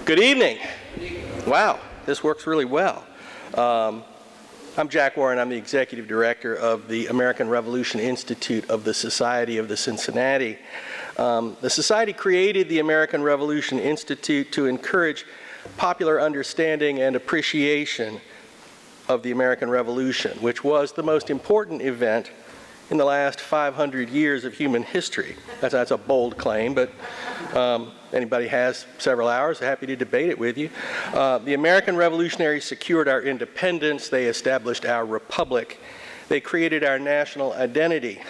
Good evening. Wow, this works really well. I'm Jack Warren. I'm the Executive Director of the American Revolution Institute of the Society of the Cincinnati. The Society created the American Revolution Institute to encourage popular understanding and appreciation of the American Revolution, which was the most important event in the last 500 years of human history. That's a bold claim, but anybody has several hours, happy to debate it with you. The American Revolutionaries secured our independence. They established our republic. They created our national identity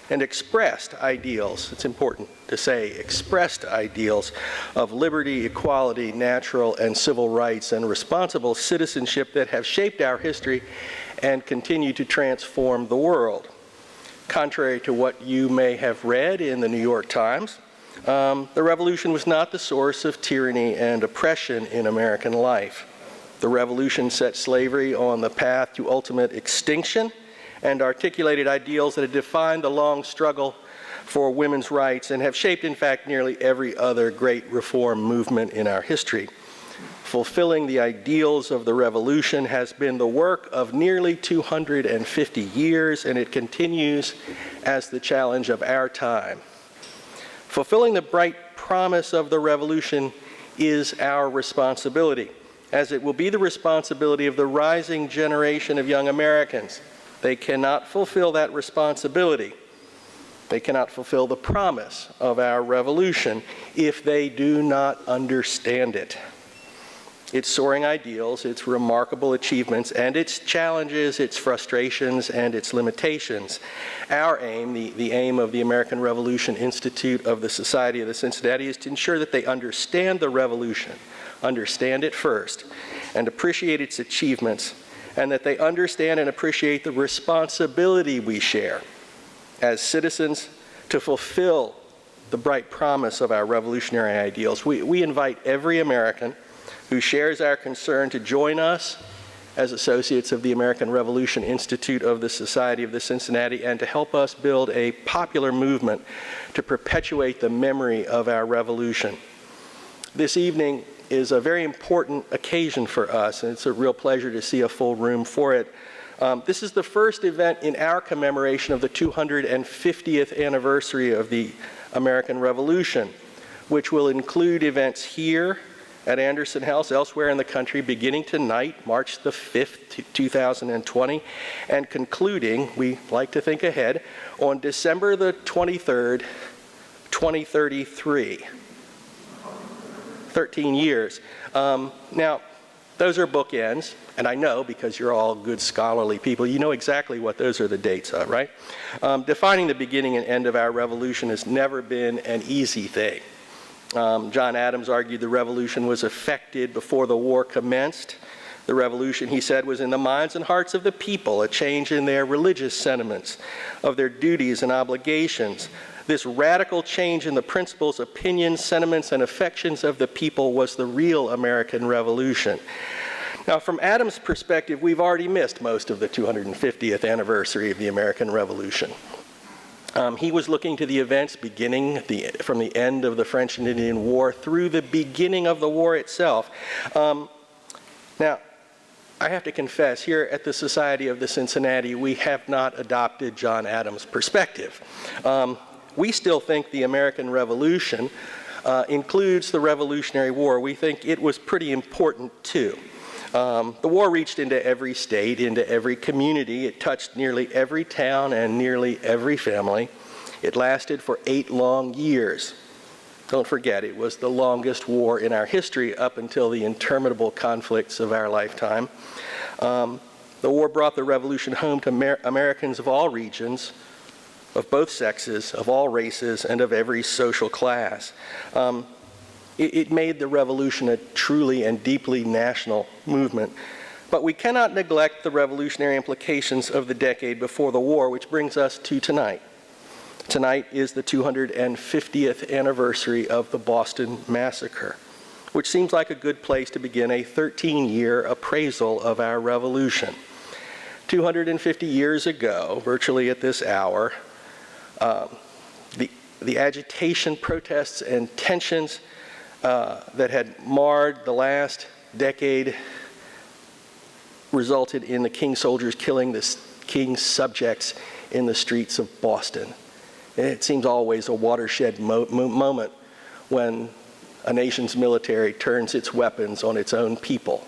and expressed ideals, it's important to say, expressed ideals of liberty, equality, natural and civil rights, and responsible citizenship that have shaped our history and continue to transform the world. Contrary to what you may have read in the New York Times, the revolution was not the source of tyranny and oppression in American life. The revolution set slavery on the path to ultimate extinction and articulated ideals that have defined the long struggle for women's rights and have shaped, in fact, nearly every other great reform movement in our history. Fulfilling the ideals of the revolution has been the work of nearly 250 years, and it continues as the challenge of our time. Fulfilling the bright promise of the revolution is our responsibility, as it will be the responsibility of the rising generation of young Americans. They cannot fulfill that responsibility. They cannot fulfill the promise of our revolution if they do not understand it. Its soaring ideals, its remarkable achievements, and its challenges, its frustrations, and its limitations. Our aim, the aim of the American Revolution Institute of the Society of the Cincinnati, is to ensure that they understand the revolution, understand it first, and appreciate its achievements, and that they understand and appreciate the responsibility we share as citizens to fulfill the bright promise of our revolutionary ideals. We invite every American who shares our concern to join us as associates of the American Revolution Institute of the Society of the Cincinnati and to help us build a popular movement to perpetuate the memory of our revolution. This evening is a very important occasion for us, and it's a real pleasure to see a full room for it. This is the first event in our commemoration of the 250th anniversary of the American Revolution, which will include events here at Anderson House, elsewhere in the country, beginning tonight, March the 5th, 2020, and concluding, we like to think ahead, on December the 23rd, 2033. 13 years. Now, those are bookends, and I know because you're all good scholarly people, you know exactly what those are the dates of, right? Defining the beginning and end of our revolution has never been an easy thing. John Adams argued the revolution was effected before the war commenced. The revolution, he said, was in the minds and hearts of the people, a change in their religious sentiments, of their duties and obligations. This radical change in the principles, opinions, sentiments, and affections of the people was the real American Revolution. Now, from Adams' perspective, we've already missed most of the 250th anniversary of the American Revolution. He was looking to the events beginning from the end of the French and Indian War through the beginning of the war itself. Now, I have to confess, here at the Society of the Cincinnati, we have not adopted John Adams' perspective. We still think the American Revolution includes the Revolutionary War. We think it was pretty important too. The war reached into every state, into every community. It touched nearly every town and nearly every family. It lasted for 8 long years. Don't forget, it was the longest war in our history up until the interminable conflicts of our lifetime. The war brought the revolution home to Americans of all regions, of both sexes, of all races, and of every social class. It made the revolution a truly and deeply national movement. But we cannot neglect the revolutionary implications of the decade before the war, which brings us to tonight. Tonight is the 250th anniversary of the Boston Massacre, which seems like a good place to begin a 13-year appraisal of our revolution. 250 years ago, virtually at this hour, the agitation, protests, and tensions that had marred the last decade resulted in the king's soldiers killing the king's subjects in the streets of Boston. It seems always a watershed moment when a nation's military turns its weapons on its own people.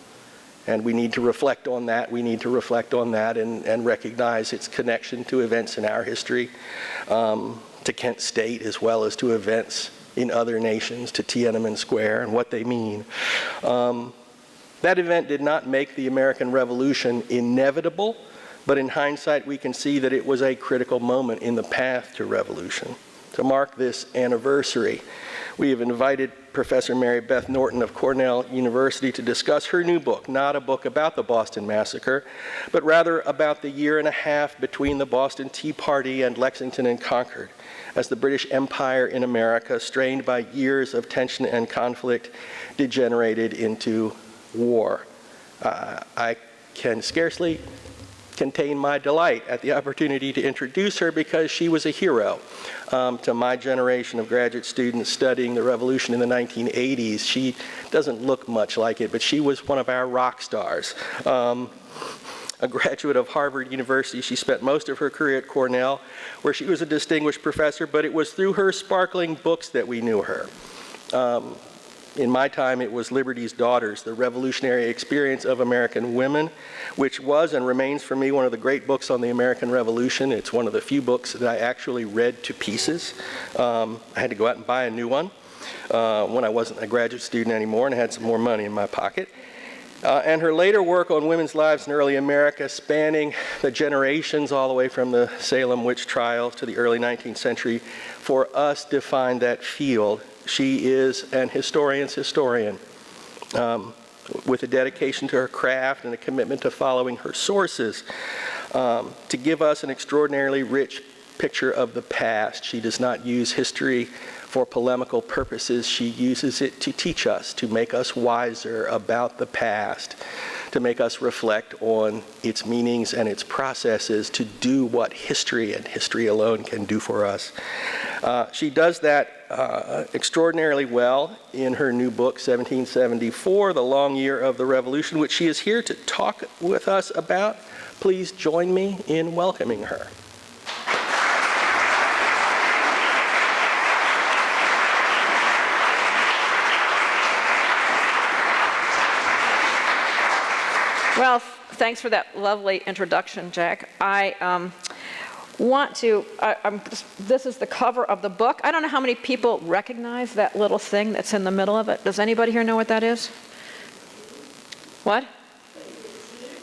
And we need to reflect on that. We need to reflect on that and recognize its connection to events in our history, to Kent State, as well as to events in other nations, to Tiananmen Square and what they mean. That event did not make the American Revolution inevitable, but in hindsight we can see that it was a critical moment in the path to revolution. To mark this anniversary, we have invited Professor Mary Beth Norton of Cornell University to discuss her new book, not a book about the Boston Massacre, but rather about the year and a half between the Boston Tea Party and Lexington and Concord, as the British Empire in America, strained by years of tension and conflict, degenerated into war. I can scarcely contain my delight at the opportunity to introduce her because she was a hero to my generation of graduate students studying the revolution in the 1980s. She doesn't look much like it, but she was one of our rock stars. A graduate of Harvard University, she spent most of her career at Cornell, where she was a distinguished professor, but it was through her sparkling books that we knew her. In my time, it was Liberty's Daughters, The Revolutionary Experience of American Women, which was and remains for me one of the great books on the American Revolution. It's one of the few books that I actually read to pieces. I had to go out and buy a new one when I wasn't a graduate student anymore and had some more money in my pocket. And her later work on women's lives in early America, spanning the generations all the way from the Salem witch trials to the early 19th century, for us defined that field. She is an historian's historian, with a dedication to her craft and a commitment to following her sources, to give us an extraordinarily rich picture of the past. She does not use history for polemical purposes. She uses it to teach us, to make us wiser about the past, to make us reflect on its meanings and its processes, to do what history and history alone can do for us. She does that extraordinarily well in her new book, 1774, The Long Year of the Revolution, which she is here to talk with us about. Please join me in welcoming her. Well, thanks for that lovely introduction, Jack. I want to, this is the cover of the book. I don't know how many people recognize that little thing that's in the middle of it. Does anybody here know what that is? What?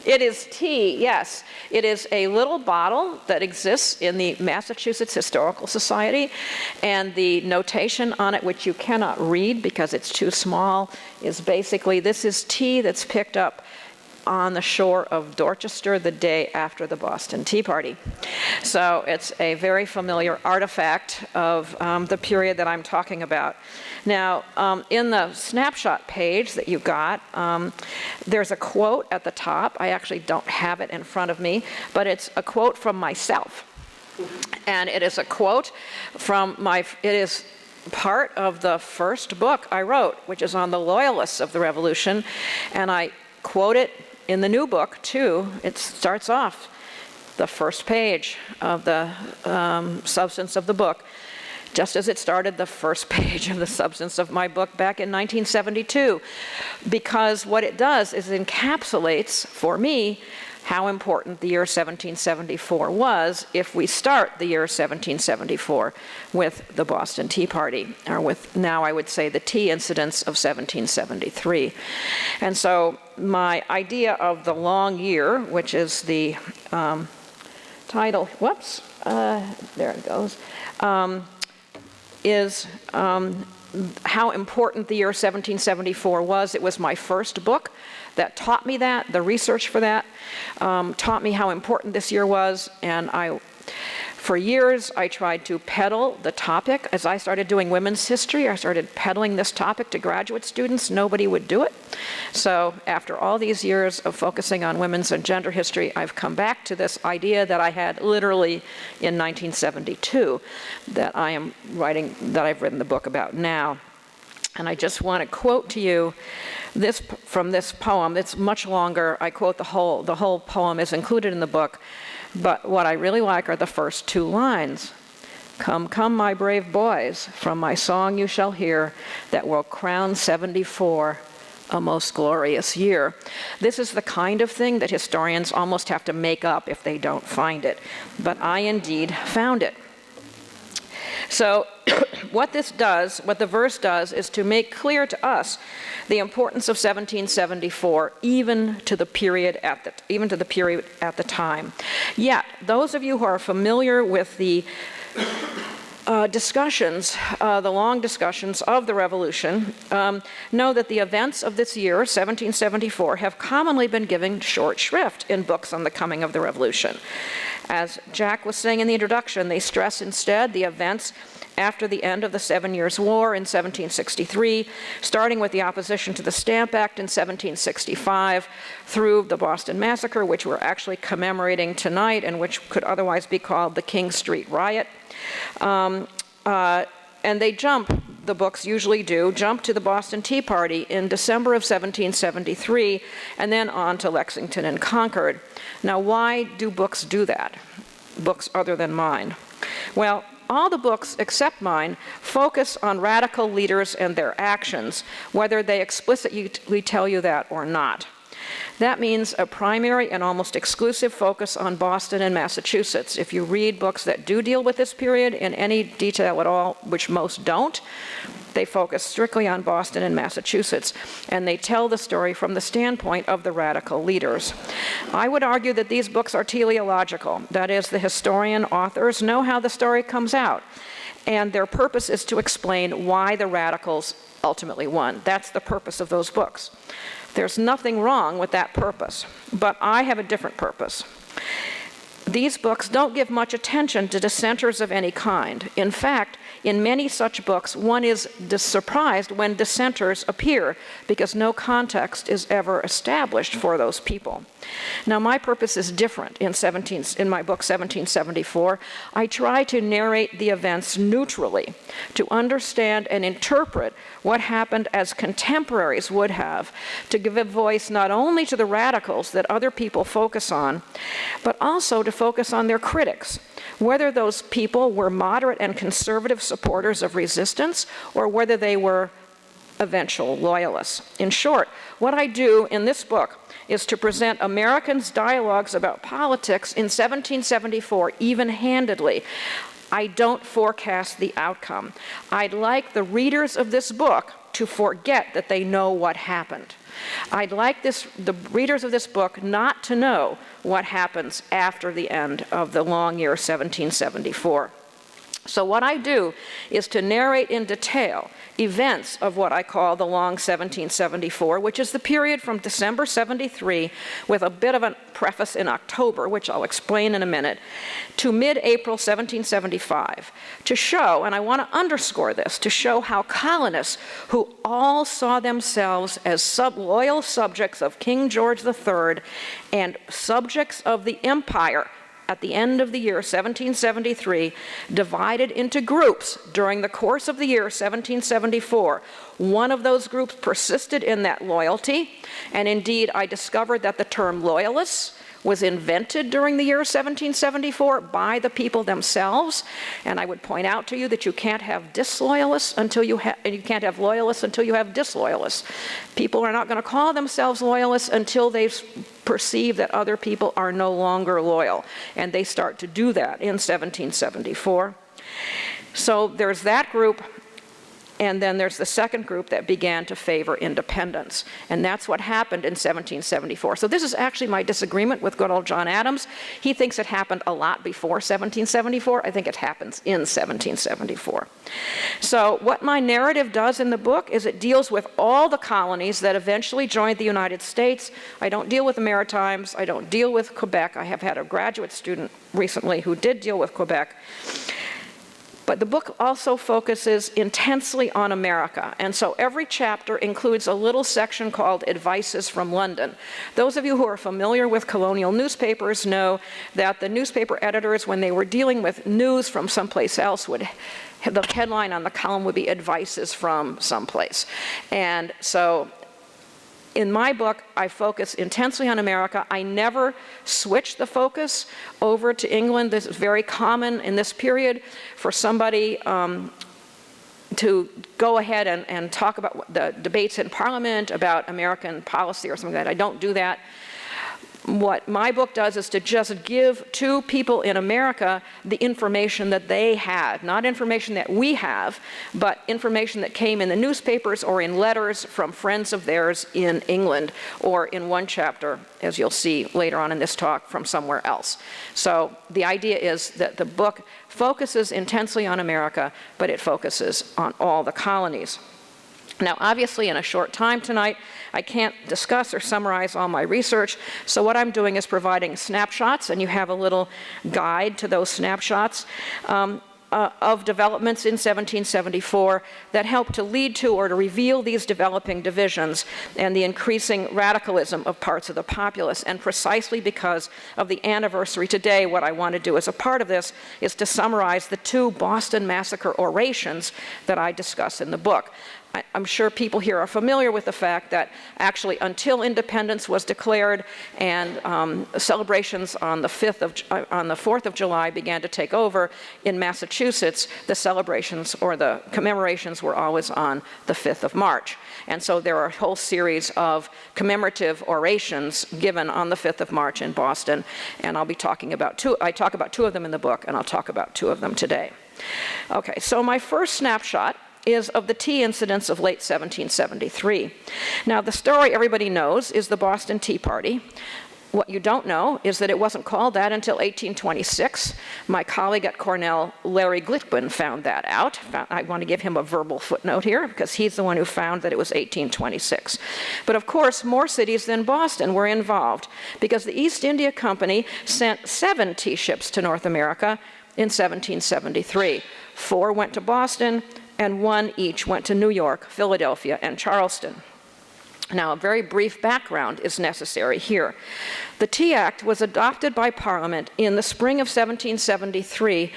It is tea, yes. It is a little bottle that exists in the Massachusetts Historical Society, and the notation on it, which you cannot read because it's too small, is basically, this is tea that's picked up on the shore of Dorchester the day after the Boston Tea Party. So it's a very familiar artifact of the period that I'm talking about. Now, in the snapshot page that you got, there's a quote at the top. I actually don't have it in front of me, but it's a quote from myself. And it is a quote from it is part of the first book I wrote, which is on the Loyalists of the Revolution, and I quote it in the new book, too. It starts off the first page of the substance of the book, just as it started the first page of the substance of my book back in 1972, because what it does is encapsulates, for me, how important the year 1774 was if we start the year 1774 with the Boston Tea Party, or with, now I would say, the tea incidents of 1773. And so my idea of the long year, which is the title, whoops, there it goes, is how important the year 1774 was. It was my first book that taught me that. The research for that taught me how important this year was, and for years I tried to peddle the topic. As I started doing women's history, I started peddling this topic to graduate students. Nobody would do it. So after all these years of focusing on women's and gender history, I've come back to this idea that I had literally in 1972 that I've written the book about now. And I just want to quote to you this from this poem. It's much longer. I quote the whole poem is included in the book. But what I really like are the first two lines. Come, come, my brave boys, from my song you shall hear, that will crown 74 a most glorious year. This is the kind of thing that historians almost have to make up if they don't find it. But I indeed found it. So what the verse does is to make clear to us the importance of 1774, even to the period at the time. Yet, those of you who are familiar with the discussions, the long discussions of the Revolution, know that the events of this year, 1774, have commonly been given short shrift in books on the coming of the Revolution. As Jack was saying in the introduction, they stress instead the events after the end of the 7 Years' War in 1763, starting with the opposition to the Stamp Act in 1765, through the Boston Massacre, which we're actually commemorating tonight and which could otherwise be called the King Street Riot. And they the books usually jump to the Boston Tea Party in December of 1773, and then on to Lexington and Concord. Now, why do books do that? Books other than mine? Well, all the books except mine focus on radical leaders and their actions, whether they explicitly tell you that or not. That means a primary and almost exclusive focus on Boston and Massachusetts. If you read books that do deal with this period in any detail at all, which most don't, they focus strictly on Boston and Massachusetts, and they tell the story from the standpoint of the radical leaders. I would argue that these books are teleological. That is, the historian authors know how the story comes out, and their purpose is to explain why the radicals ultimately won. That's the purpose of those books. There's nothing wrong with that purpose, but I have a different purpose. These books don't give much attention to dissenters of any kind. In fact, in many such books, one is surprised when dissenters appear because no context is ever established for those people. Now, my purpose is different in my book 1774. I try to narrate the events neutrally, to understand and interpret what happened as contemporaries would have, to give a voice not only to the radicals that other people focus on, but also to focus on their critics, whether those people were moderate and conservative supporters of resistance or whether they were eventual loyalists. In short, what I do in this book is to present Americans' dialogues about politics in 1774 even-handedly. I don't forecast the outcome. I'd like the readers of this book to forget that they know what happened. I'd like the readers of this book not to know what happens after the end of the long year 1774. So what I do is to narrate in detail events of what I call the long 1774, which is the period from December 73, with a bit of a preface in October, which I'll explain in a minute, to mid-April 1775, to show, and I want to underscore this, to show how colonists who all saw themselves as loyal subjects of King George III and subjects of the empire at the end of the year 1773, divided into groups during the course of the year 1774. One of those groups persisted in that loyalty, and indeed I discovered that the term loyalists was invented during the year 1774 by the people themselves, and I would point out to you that you can't have disloyalists until you can't have loyalists until you have disloyalists. People are not going to call themselves loyalists until they perceive that other people are no longer loyal, and they start to do that in 1774. So there's that group. And then there's the second group that began to favor independence. And that's what happened in 1774. So this is actually my disagreement with good old John Adams. He thinks it happened a lot before 1774. I think it happens in 1774. So what my narrative does in the book is it deals with all the colonies that eventually joined the United States. I don't deal with the Maritimes. I don't deal with Quebec. I have had a graduate student recently who did deal with Quebec. But the book also focuses intensely on America. And so every chapter includes a little section called Advices from London. Those of you who are familiar with colonial newspapers know that the newspaper editors, when they were dealing with news from someplace else, the headline on the column would be Advices from someplace. And so in my book, I focus intensely on America. I never switch the focus over to England. This is very common in this period for somebody to go ahead and talk about the debates in Parliament about American policy or something like that. I don't do that. What my book does is to just give to people in America the information that they had, not information that we have, but information that came in the newspapers or in letters from friends of theirs in England, or in one chapter, as you'll see later on in this talk, from somewhere else. So the idea is that the book focuses intensely on America, but it focuses on all the colonies. Now, obviously, in a short time tonight, I can't discuss or summarize all my research, so what I'm doing is providing snapshots, and you have a little guide to those snapshots of developments in 1774 that help to lead to or to reveal these developing divisions and the increasing radicalism of parts of the populace. And precisely because of the anniversary today, what I want to do as a part of this is to summarize the 2 Boston Massacre orations that I discuss in the book. I'm sure people here are familiar with the fact that actually until independence was declared and celebrations on the 4th of July began to take over in Massachusetts, the celebrations or the commemorations were always on the 5th of March. And so there are a whole series of commemorative orations given on the 5th of March in Boston, and I'll be talking about I talk about 2 of them in the book, and I'll talk about 2 of them today. Okay, so my first snapshot is of the tea incidents of late 1773. Now, the story everybody knows is the Boston Tea Party. What you don't know is that it wasn't called that until 1826. My colleague at Cornell, Larry Glickman, found that out. I want to give him a verbal footnote here because he's the one who found that it was 1826. But of course, more cities than Boston were involved because the East India Company sent 7 tea ships to North America in 1773. 4 went to Boston, and 1 each went to New York, Philadelphia, and Charleston. Now, a very brief background is necessary here. The Tea Act was adopted by Parliament in the spring of 1773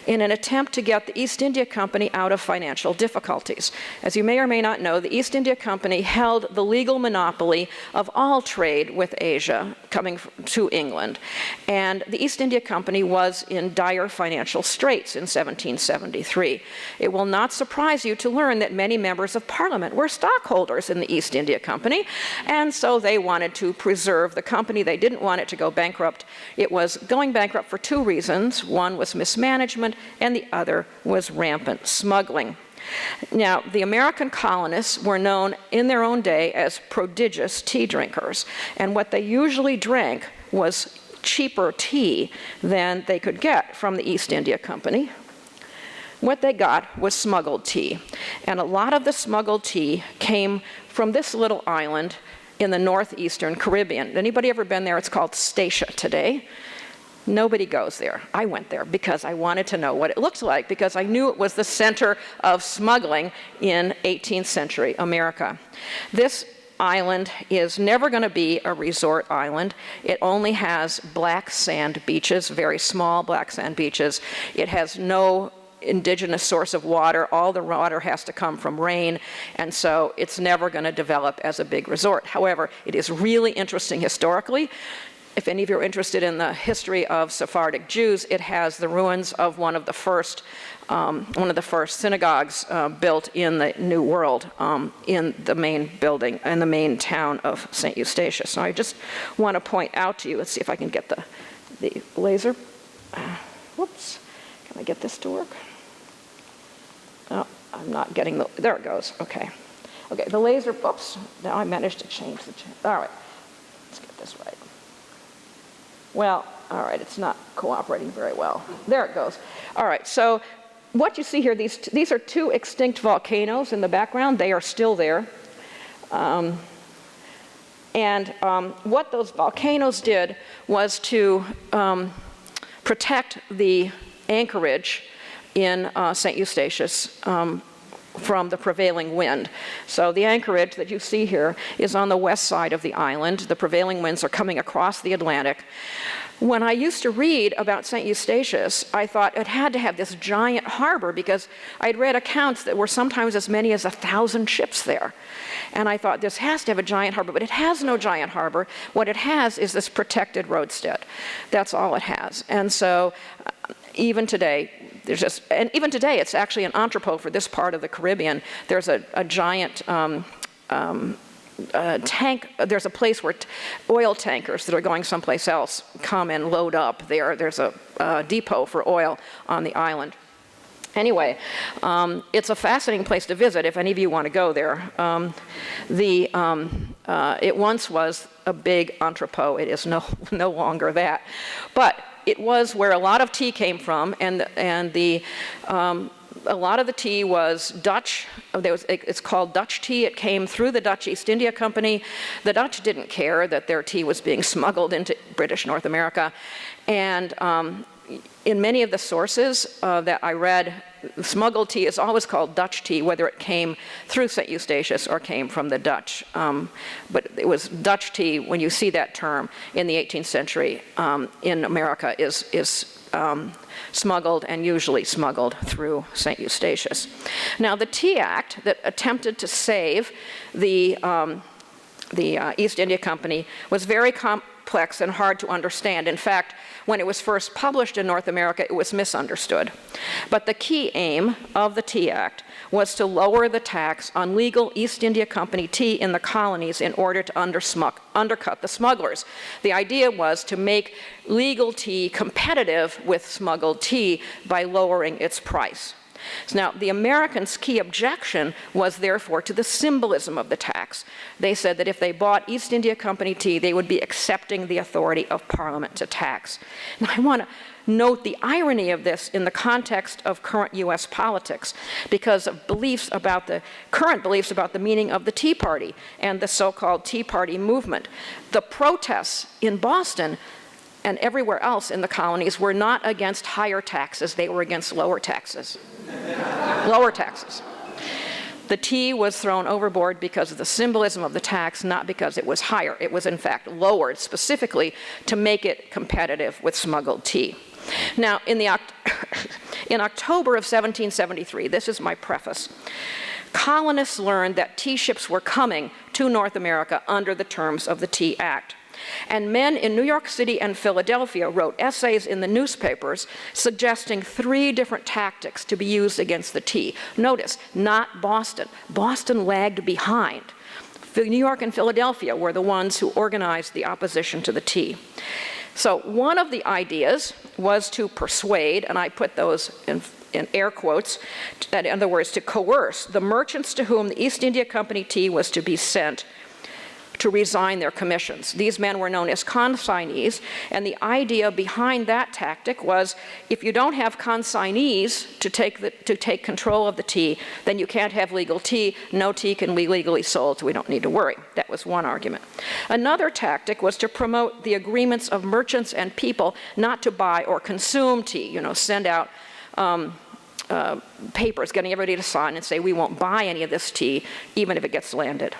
in an attempt to get the East India Company out of financial difficulties. As you may or may not know, the East India Company held the legal monopoly of all trade with Asia coming to England. And the East India Company was in dire financial straits in 1773. It will not surprise you to learn that many members of Parliament were stockholders in the East India Company, and so they wanted to preserve the company. They didn't want it to go bankrupt. It was going bankrupt for 2 reasons. One was mismanagement, and the other was rampant smuggling. Now, the American colonists were known in their own day as prodigious tea drinkers, and what they usually drank was cheaper tea than they could get from the East India Company. What they got was smuggled tea, and a lot of the smuggled tea came from this little island in the northeastern Caribbean. Anybody ever been there? It's called Statia today. Nobody goes there. I went there because I wanted to know what it looked like, because I knew it was the center of smuggling in 18th century America. This island is never going to be a resort island. It only has black sand beaches, very small black sand beaches. It has no indigenous source of water. All the water has to come from rain, and so it's never going to develop as a big resort. However, it is really interesting historically. If any of you are interested in the history of Sephardic Jews, it has the ruins of one of the first synagogues built in the New World in the main building, in the main town of St. Eustatius. So I just want to point out to you, let's see if I can get the laser. Whoops, can I get this to work? Oh, I'm not getting there it goes, okay. Okay, the laser, oops, now I managed to change the channel. All right, let's get this right. Well, all right, it's not cooperating very well. There it goes. All right, so what you see here, these are 2 extinct volcanoes in the background. They are still there. What those volcanoes did was to protect the anchorage in St. Eustatius from the prevailing wind. So the anchorage that you see here is on the west side of the island. The prevailing winds are coming across the Atlantic. When I used to read about St. Eustatius, I thought it had to have this giant harbor because I'd read accounts that were sometimes as many as 1,000 ships there. And I thought this has to have a giant harbor, but it has no giant harbor. What it has is this protected roadstead. That's all it has. And so even today, even today, it's actually an entrepot for this part of the Caribbean. There's a giant tank. There's a place where oil tankers that are going someplace else come and load up there. There's a depot for oil on the island. Anyway, it's a fascinating place to visit if any of you want to go there. It once was a big entrepot. It is no longer that. But it was where a lot of tea came from, and a lot of the tea was Dutch. It's called Dutch tea. It came through the Dutch East India Company. The Dutch didn't care that their tea was being smuggled into British North America. And in many of the sources that I read, smuggled tea is always called Dutch tea, whether it came through St. Eustatius or came from the Dutch. But it was Dutch tea, when you see that term in the 18th century in America, is smuggled, and usually smuggled through St. Eustatius. Now, the Tea Act that attempted to save the East India Company was very complex and hard to understand. In fact, when it was first published in North America, it was misunderstood. But the key aim of the Tea Act was to lower the tax on legal East India Company tea in the colonies in order to undercut the smugglers. The idea was to make legal tea competitive with smuggled tea by lowering its price. Now, the Americans' key objection was therefore to the symbolism of the tax. They said that if they bought East India Company tea, they would be accepting the authority of Parliament to tax. Now, I want to note the irony of this in the context of current US politics, because of current beliefs about the meaning of the Tea Party and the so-called Tea Party movement. The protests in Boston and everywhere else in the colonies were not against higher taxes, they were against lower taxes. Lower taxes. The tea was thrown overboard because of the symbolism of the tax, not because it was higher. It was in fact lowered specifically to make it competitive with smuggled tea. Now, in October of 1773, this is my preface, colonists learned that tea ships were coming to North America under the terms of the Tea Act. And men in New York City and Philadelphia wrote essays in the newspapers suggesting 3 different tactics to be used against the tea. Notice, not Boston. Boston lagged behind. New York and Philadelphia were the ones who organized the opposition to the tea. So one of the ideas was to persuade, and I put those in air quotes, in other words, to coerce the merchants to whom the East India Company tea was to be sent to resign their commissions. These men were known as consignees, and the idea behind that tactic was if you don't have consignees to take control of the tea, then you can't have legal tea. No tea can be legally sold, so we don't need to worry. That was one argument. Another tactic was to promote the agreements of merchants and people not to buy or consume tea, send out papers getting everybody to sign and say we won't buy any of this tea even if it gets landed.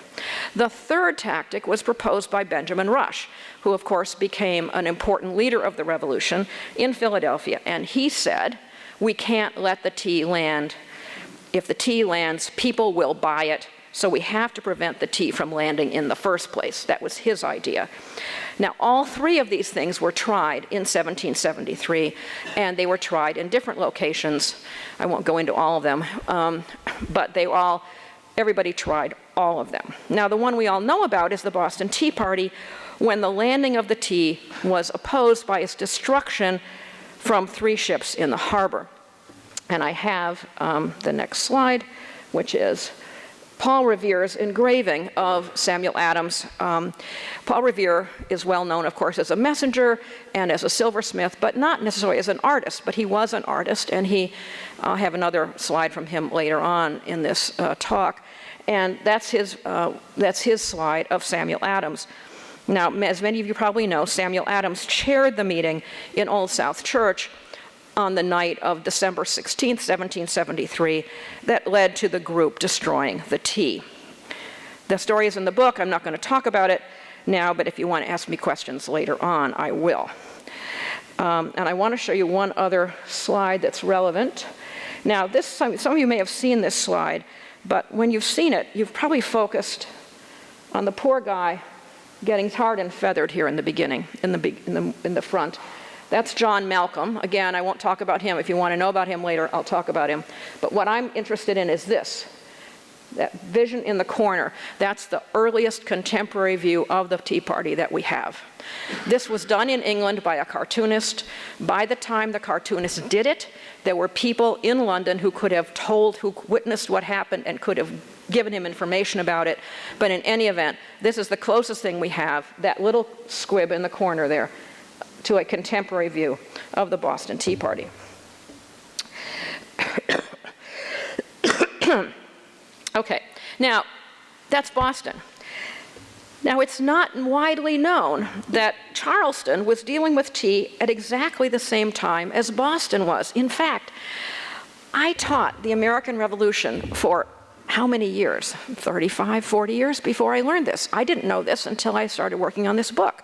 The third tactic was proposed by Benjamin Rush, who of course became an important leader of the revolution in Philadelphia, and he said we can't let the tea land. If the tea lands, people will buy it, so we have to prevent the tea from landing in the first place. That was his idea. Now, all 3 of these things were tried in 1773, and they were tried in different locations. I won't go into all of them, but everybody tried all of them. Now, the one we all know about is the Boston Tea Party, when the landing of the tea was opposed by its destruction from 3 ships in the harbor. And I have the next slide, which is Paul Revere's engraving of Samuel Adams. Paul Revere is well known, of course, as a messenger and as a silversmith, but not necessarily as an artist, but he was an artist, and I'll have another slide from him later on in this talk, and that's his slide of Samuel Adams. Now, as many of you probably know, Samuel Adams chaired the meeting in Old South Church on the night of December 16th, 1773, that led to the group destroying the tea. The story is in the book. I'm not going to talk about it now, but if you want to ask me questions later on, I will. And I want to show you one other slide that's relevant. Now, some of you may have seen this slide, but when you've seen it, you've probably focused on the poor guy getting tarred and feathered here in the beginning, in the front. That's John Malcolm. Again, I won't talk about him. If you want to know about him later, I'll talk about him. But what I'm interested in is this. That vision in the corner, that's the earliest contemporary view of the Tea Party that we have. This was done in England by a cartoonist. By the time the cartoonist did it, there were people in London who could have told, who witnessed what happened and could have given him information about it. But in any event, this is the closest thing we have, that little squib in the corner there, to a contemporary view of the Boston Tea Party. Okay, now that's Boston. Now it's not widely known that Charleston was dealing with tea at exactly the same time as Boston was. In fact, I taught the American Revolution for how many years? 35, 40 years before I learned this. I didn't know this until I started working on this book,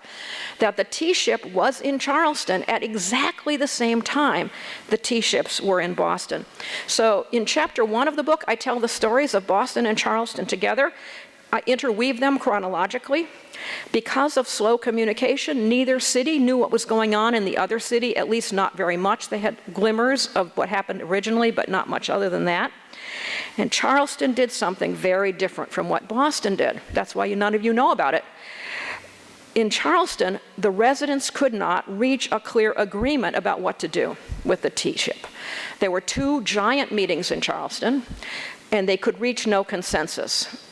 that the tea ship was in Charleston at exactly the same time the tea ships were in Boston. So in chapter 1 of the book, I tell the stories of Boston and Charleston together. I interweave them chronologically. Because of slow communication, neither city knew what was going on in the other city, at least not very much. They had glimmers of what happened originally, but not much other than that. And Charleston did something very different from what Boston did. That's why none of you know about it. In Charleston, the residents could not reach a clear agreement about what to do with the tea ship. There were 2 giant meetings in Charleston, and they could reach no consensus.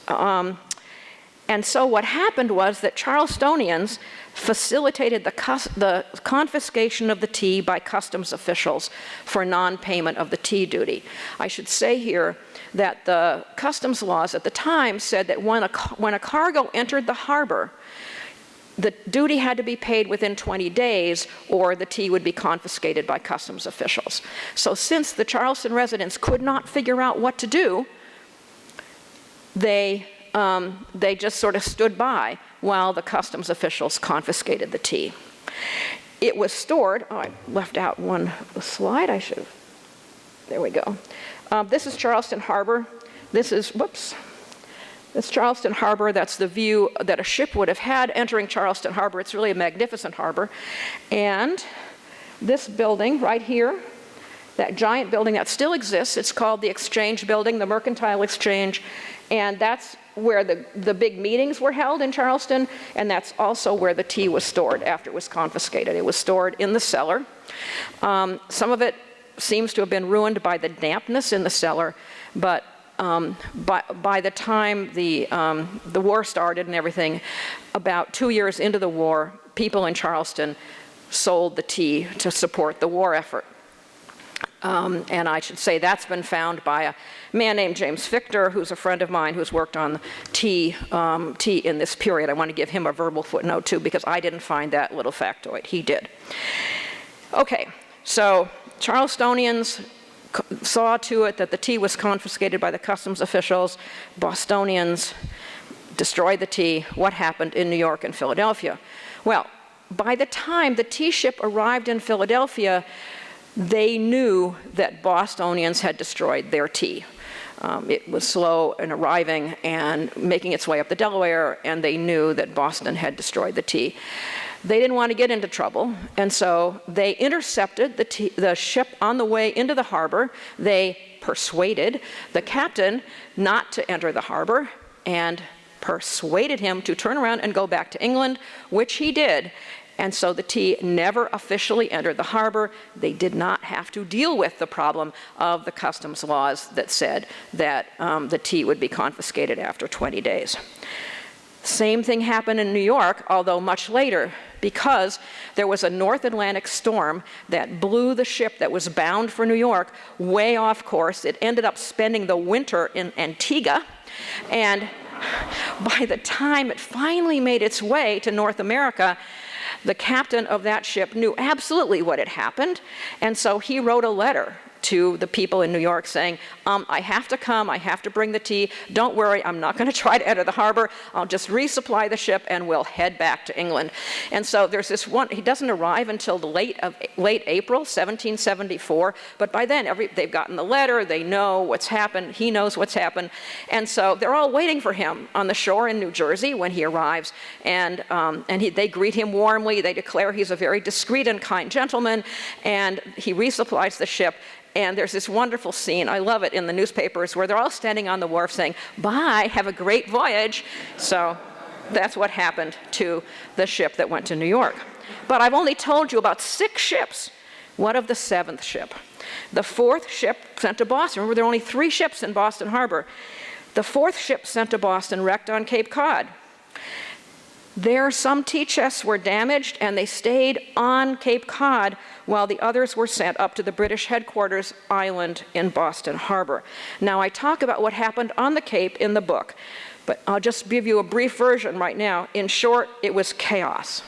And so what happened was that Charlestonians facilitated the confiscation of the tea by customs officials for non-payment of the tea duty. I should say here that the customs laws at the time said that when a cargo entered the harbor, the duty had to be paid within 20 days or the tea would be confiscated by customs officials. So since the Charleston residents could not figure out what to do, they just sort of stood by while the customs officials confiscated the tea. It was stored, oh, I left out one slide, I should have, there we go. This is Charleston Harbor. This is, that's Charleston Harbor. That's the view that a ship would have had entering Charleston Harbor. It's really a magnificent harbor. And this building right here, that giant building that still exists, it's called the Exchange Building, the Mercantile Exchange, and that's where the big meetings were held in Charleston, and that's also where the tea was stored after it was confiscated. It was stored in the cellar. Some of it seems to have been ruined by the dampness in the cellar, but by the time the war started and everything, about 2 years into the war, people in Charleston sold the tea to support the war effort. And I should say that's been found by a man named James Fichter, who's a friend of mine who's worked on tea in this period. I want to give him a verbal footnote too, because I didn't find that little factoid. He did. Okay, so Charlestonians saw to it that the tea was confiscated by the customs officials. Bostonians destroyed the tea. What happened in New York and Philadelphia? Well, by the time the tea ship arrived in Philadelphia, they knew that Bostonians had destroyed their tea. It was slow in arriving and making its way up the Delaware, and they knew that Boston had destroyed the tea. They didn't want to get into trouble, and so they intercepted the ship on the way into the harbor. They persuaded the captain not to enter the harbor and persuaded him to turn around and go back to England, which he did. And so the tea never officially entered the harbor. They did not have to deal with the problem of the customs laws that said that the tea would be confiscated after 20 days. Same thing happened in New York, although much later, because there was a North Atlantic storm that blew the ship that was bound for New York way off course. It ended up spending the winter in Antigua, and by the time it finally made its way to North America, The captain of that ship knew absolutely what had happened, and so he wrote a letter to the people in New York saying, I have to come, I have to bring the tea, don't worry, I'm not going to try to enter the harbor, I'll just resupply the ship and we'll head back to England. And so there's this one, he doesn't arrive until the late April 1774, but by then they've gotten the letter, they know what's happened, he knows what's happened, and so they're all waiting for him on the shore in New Jersey when he arrives, and they greet him warmly, they declare he's a very discreet and kind gentleman, and he resupplies the ship. And there's this wonderful scene, I love it, in the newspapers where they're all standing on the wharf saying, bye, have a great voyage. So that's what happened to the ship that went to New York. But I've only told you about 6 ships. What of the 7th ship? The 4th ship sent to Boston. Remember, there are only 3 ships in Boston Harbor. The 4th ship sent to Boston wrecked on Cape Cod. There, some tea chests were damaged, and they stayed on Cape Cod while the others were sent up to the British headquarters island in Boston Harbor. Now, I talk about what happened on the Cape in the book, but I'll just give you a brief version right now. In short, it was chaos.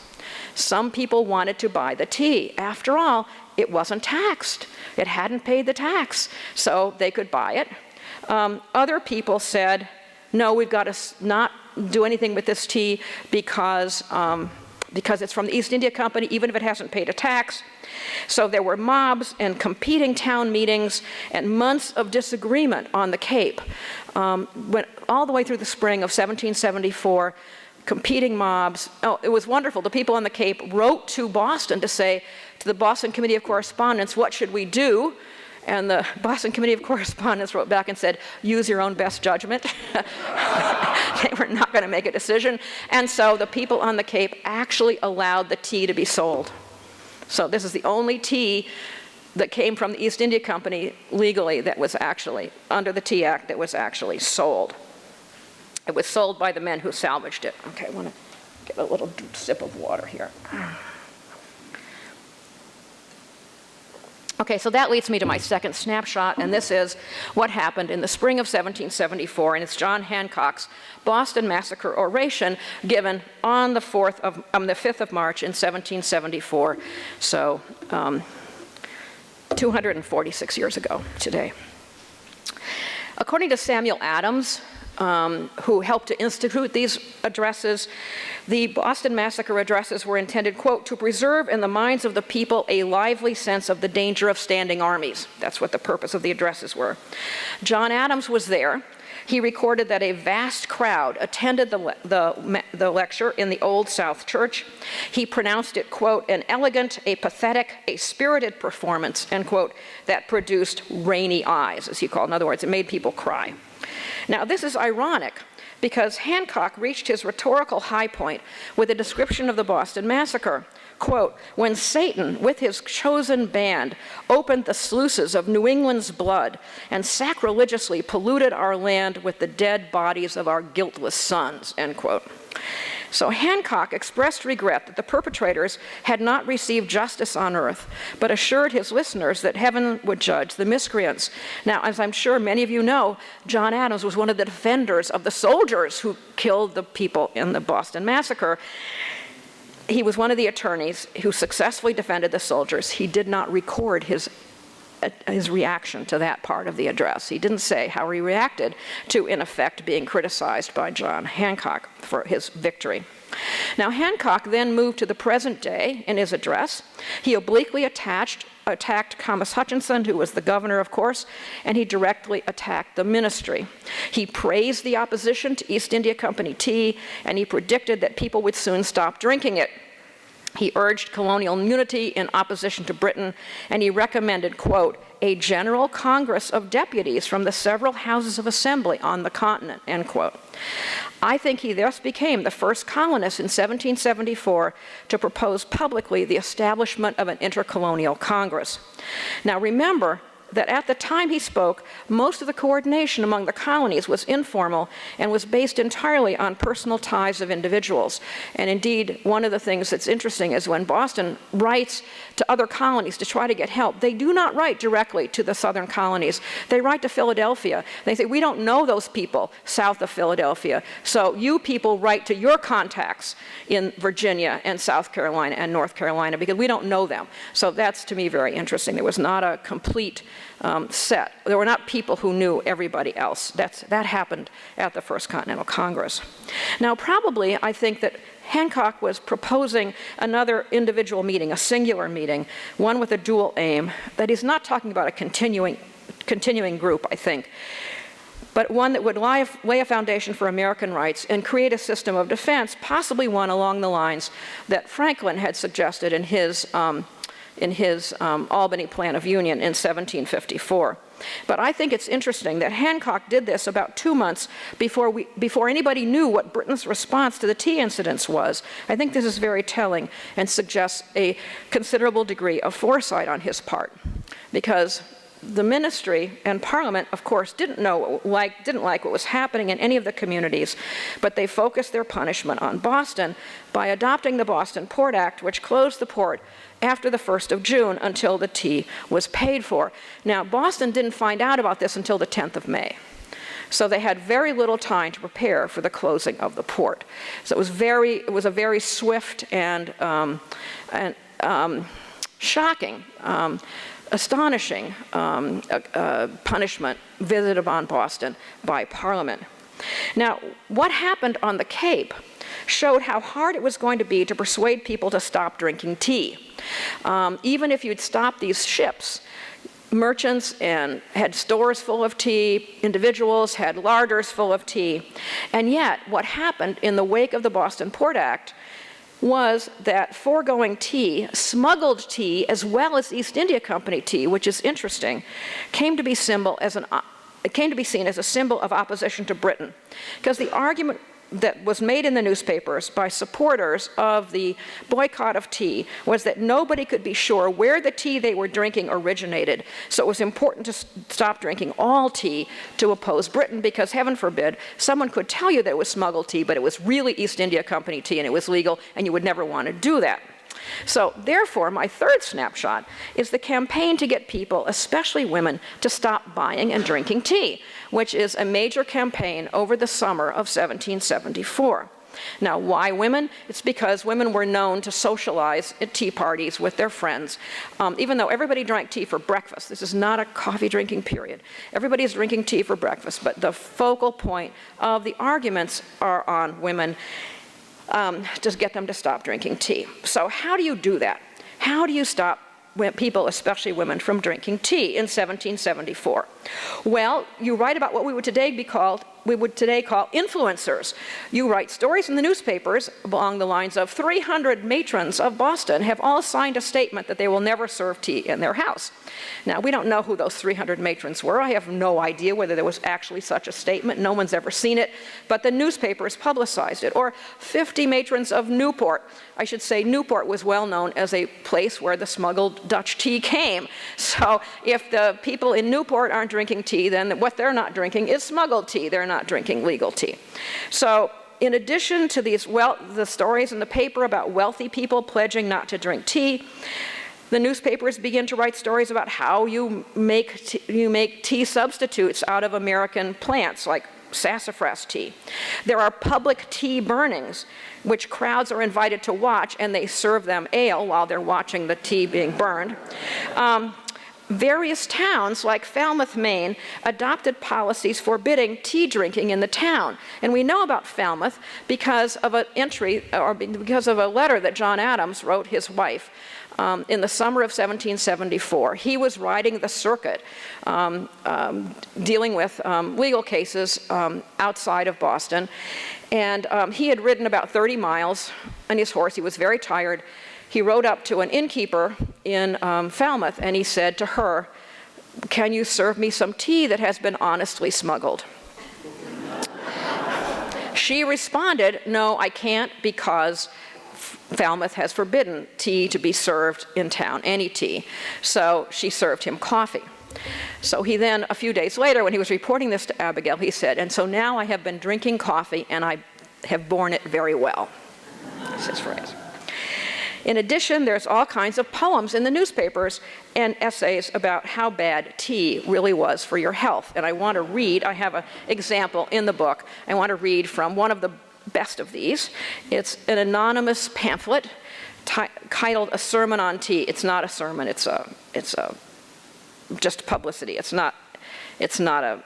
Some people wanted to buy the tea. After all, it wasn't taxed. It hadn't paid the tax, so they could buy it. Other people said, no, we've got to not do anything with this tea because it's from the East India Company, even if it hasn't paid a tax. So there were mobs and competing town meetings and months of disagreement on the Cape. Went all the way through the spring of 1774, competing mobs. Oh, it was wonderful. The people on the Cape wrote to Boston to say, to the Boston Committee of Correspondence, what should we do? And the Boston Committee of Correspondence wrote back and said, use your own best judgment. They were not going to make a decision. And so the people on the Cape actually allowed the tea to be sold. So this is the only tea that came from the East India Company legally that was actually, under the Tea Act, that was actually sold. It was sold by the men who salvaged it. Okay, I want to get a little sip of water here. Okay, so that leads me to my second snapshot, and this is what happened in the spring of 1774, and it's John Hancock's Boston Massacre oration given on the 5th of March in 1774, so 246 years ago today. According to Samuel Adams, who helped to institute these addresses, the Boston Massacre addresses were intended, quote, to preserve in the minds of the people a lively sense of the danger of standing armies. That's what the purpose of the addresses were. John Adams was there. He recorded that a vast crowd attended the lecture in the Old South Church. He pronounced it, quote, an elegant, a pathetic, a spirited performance, end quote, that produced rainy eyes, as he called it. In other words, it made people cry. Now, this is ironic because Hancock reached his rhetorical high point with a description of the Boston Massacre. Quote, when Satan, with his chosen band, opened the sluices of New England's blood and sacrilegiously polluted our land with the dead bodies of our guiltless sons, end quote. So Hancock expressed regret that the perpetrators had not received justice on earth, but assured his listeners that heaven would judge the miscreants. Now, as I'm sure many of you know, John Adams was one of the defenders of the soldiers who killed the people in the Boston Massacre. He was one of the attorneys who successfully defended the soldiers. He did not record his reaction to that part of the address. He didn't say how he reacted to, in effect, being criticized by John Hancock for his victory. Now, Hancock then moved to the present day in his address. He obliquely attacked Thomas Hutchinson, who was the governor, of course, and he directly attacked the ministry. He praised the opposition to East India Company tea, and he predicted that people would soon stop drinking it. He urged colonial unity in opposition to Britain, and he recommended, quote, a general congress of deputies from the several houses of assembly on the continent, end quote. I think he thus became the first colonist in 1774 to propose publicly the establishment of an intercolonial congress. Now remember, that at the time he spoke, most of the coordination among the colonies was informal and was based entirely on personal ties of individuals. And indeed, one of the things that's interesting is when Boston writes to other colonies to try to get help, they do not write directly to the southern colonies. They write to Philadelphia. They say, we don't know those people south of Philadelphia, so you people write to your contacts in Virginia and South Carolina and North Carolina because we don't know them. So that's, to me, very interesting. There was not a complete set. There were not people who knew everybody else. That happened at the First Continental Congress. Now, probably, I think that Hancock was proposing another individual meeting, a singular meeting, one with a dual aim, that he's not talking about a continuing group, I think, but one that would lay a foundation for American rights and create a system of defense, possibly one along the lines that Franklin had suggested in his Albany Plan of Union in 1754. But I think it's interesting that Hancock did this about 2 months before anybody knew what Britain's response to the tea incidents was. I think this is very telling and suggests a considerable degree of foresight on his part, because the ministry and Parliament, of course, didn't like what was happening in any of the communities, but they focused their punishment on Boston by adopting the Boston Port Act, which closed the port after the 1st of June until the tea was paid for. Now, Boston didn't find out about this until the 10th of May. So they had very little time to prepare for the closing of the port. So it was a very swift and shocking, astonishing punishment visited upon Boston by Parliament. Now, what happened on the Cape showed how hard it was going to be to persuade people to stop drinking tea. Even if you'd stop these ships, merchants had stores full of tea, individuals had larders full of tea, and yet what happened in the wake of the Boston Port Act was that foregoing tea, smuggled tea, as well as East India Company tea, which is interesting, came to be seen as a symbol of opposition to Britain. Because the argument that was made in the newspapers by supporters of the boycott of tea was that nobody could be sure where the tea they were drinking originated. So it was important to stop drinking all tea to oppose Britain, because heaven forbid, someone could tell you that it was smuggled tea, but it was really East India Company tea and it was legal, and you would never want to do that. So therefore, my third snapshot is the campaign to get people, especially women, to stop buying and drinking tea, which is a major campaign over the summer of 1774. Now, why women? It's because women were known to socialize at tea parties with their friends, even though everybody drank tea for breakfast. This is not a coffee drinking period. Everybody is drinking tea for breakfast, but the focal point of the arguments are on women, to get them to stop drinking tea. So how do you do that? How do you stop people, especially women, from drinking tea in 1774? Well, you write about what we would today call influencers. You write stories in the newspapers along the lines of 300 matrons of Boston have all signed a statement that they will never serve tea in their house. Now, we don't know who those 300 matrons were. I have no idea whether there was actually such a statement. No one's ever seen it, but the newspapers publicized it. Or 50 matrons of Newport. I should say Newport was well known as a place where the smuggled Dutch tea came. So if the people in Newport aren't drinking tea, then what they're not drinking is smuggled tea. They're not drinking legal tea. So in addition to the stories in the paper about wealthy people pledging not to drink tea, the newspapers begin to write stories about how you make tea substitutes out of American plants, like sassafras tea. There are public tea burnings, which crowds are invited to watch, and they serve them ale while they're watching the tea being burned. Various towns, like Falmouth, Maine, adopted policies forbidding tea drinking in the town. And we know about Falmouth because of an entry, or because of a letter that John Adams wrote his wife in the summer of 1774. He was riding the circuit, dealing with legal cases outside of Boston. And he had ridden about 30 miles on his horse. He was very tired. He rode up to an innkeeper in Falmouth, and he said to her, "Can you serve me some tea that has been honestly smuggled?" She responded, "No, I can't, because Falmouth has forbidden tea to be served in town, any tea." So she served him coffee. So he then, a few days later, when he was reporting this to Abigail, he said, "And so now I have been drinking coffee and I have borne it very well." That's his phrase. In addition, there's all kinds of poems in the newspapers and essays about how bad tea really was for your health. And I want to read, I have an example in the book, I want to read from one of the best of these. It's an anonymous pamphlet titled "A Sermon on Tea." It's not a sermon, it's just publicity. It's not a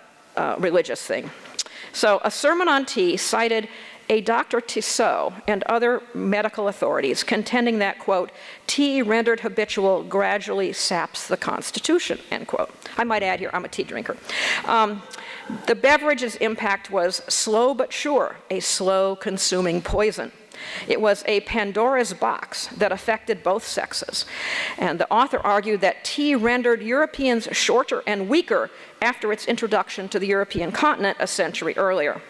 religious thing. So, "A Sermon on Tea" cited a Dr. Tissot and other medical authorities contending that, quote, "tea rendered habitual gradually saps the constitution," end quote. I might add here, I'm a tea drinker. The beverage's impact was slow but sure, a slow-consuming poison. It was a Pandora's box that affected both sexes. And the author argued that tea rendered Europeans shorter and weaker after its introduction to the European continent a century earlier.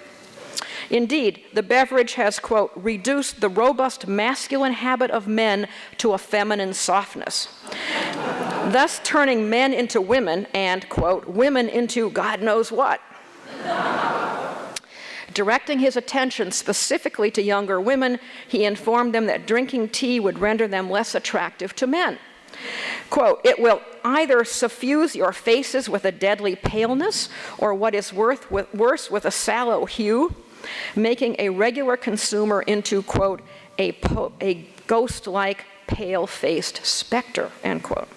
Indeed, the beverage has, quote, "reduced the robust masculine habit of men to a feminine softness," thus turning men into women and, quote, "women into God knows what." Directing his attention specifically to younger women, he informed them that drinking tea would render them less attractive to men. Quote, "It will either suffuse your faces with a deadly paleness, or what is worse, with a sallow hue, making a regular consumer into, quote, a ghost-like pale-faced specter," end quote.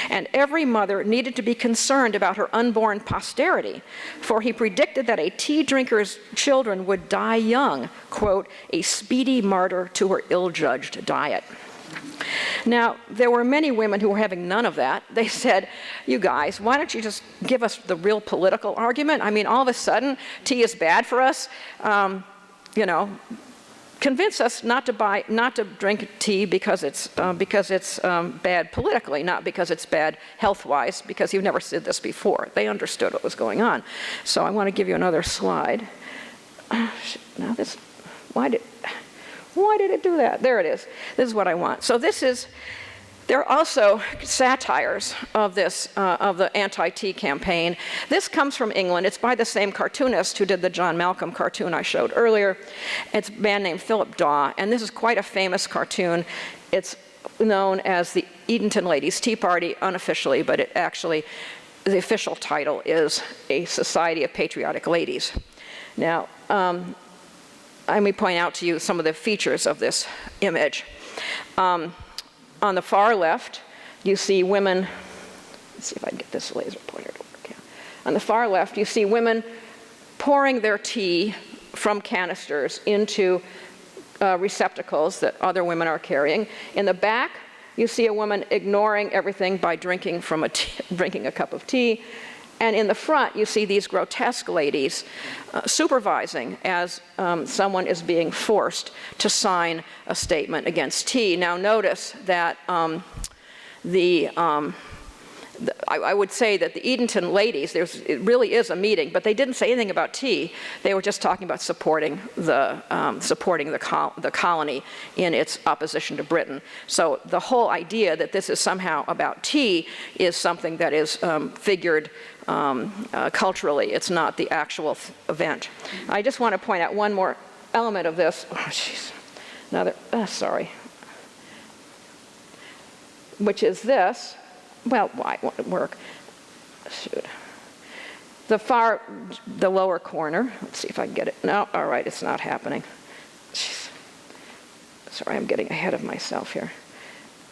And every mother needed to be concerned about her unborn posterity, for he predicted that a tea drinker's children would die young, quote, "a speedy martyr to her ill-judged diet." Now, there were many women who were having none of that. They said, "You guys, why don't you just give us the real political argument? I mean, all of a sudden, tea is bad for us. Convince us not to drink tea because it's bad politically, not because it's bad health-wise, because you've never said this before." They understood what was going on. So I want to give you another slide. Now this, why did it do that? There it is. This is what I want. So there are also satires of this, of the anti-tea campaign. This comes from England. It's by the same cartoonist who did the John Malcolm cartoon I showed earlier. It's a man named Philip Daw, and this is quite a famous cartoon. It's known as the Edenton Ladies Tea Party unofficially, but it actually, the official title is A Society of Patriotic Ladies. Now, let me point out to you some of the features of this image. On the far left, you see women, let's see if I can get this laser pointer to work. Yeah. On the far left, you see women pouring their tea from canisters into receptacles that other women are carrying. In the back, you see a woman ignoring everything by drinking a cup of tea. And in the front, you see these grotesque ladies supervising as someone is being forced to sign a statement against tea. Now notice that I would say that the Edenton Ladies, it really is a meeting, but they didn't say anything about tea. They were just talking about supporting the colony in its opposition to Britain. So the whole idea that this is somehow about tea is something that is figured culturally. It's not the actual event. I just want to point out one more element of this. Oh, jeez. Sorry. Which is this. Well, why won't it work? Shoot. The lower corner. Let's see if I can get it. No, all right, it's not happening. Jeez. Sorry, I'm getting ahead of myself here.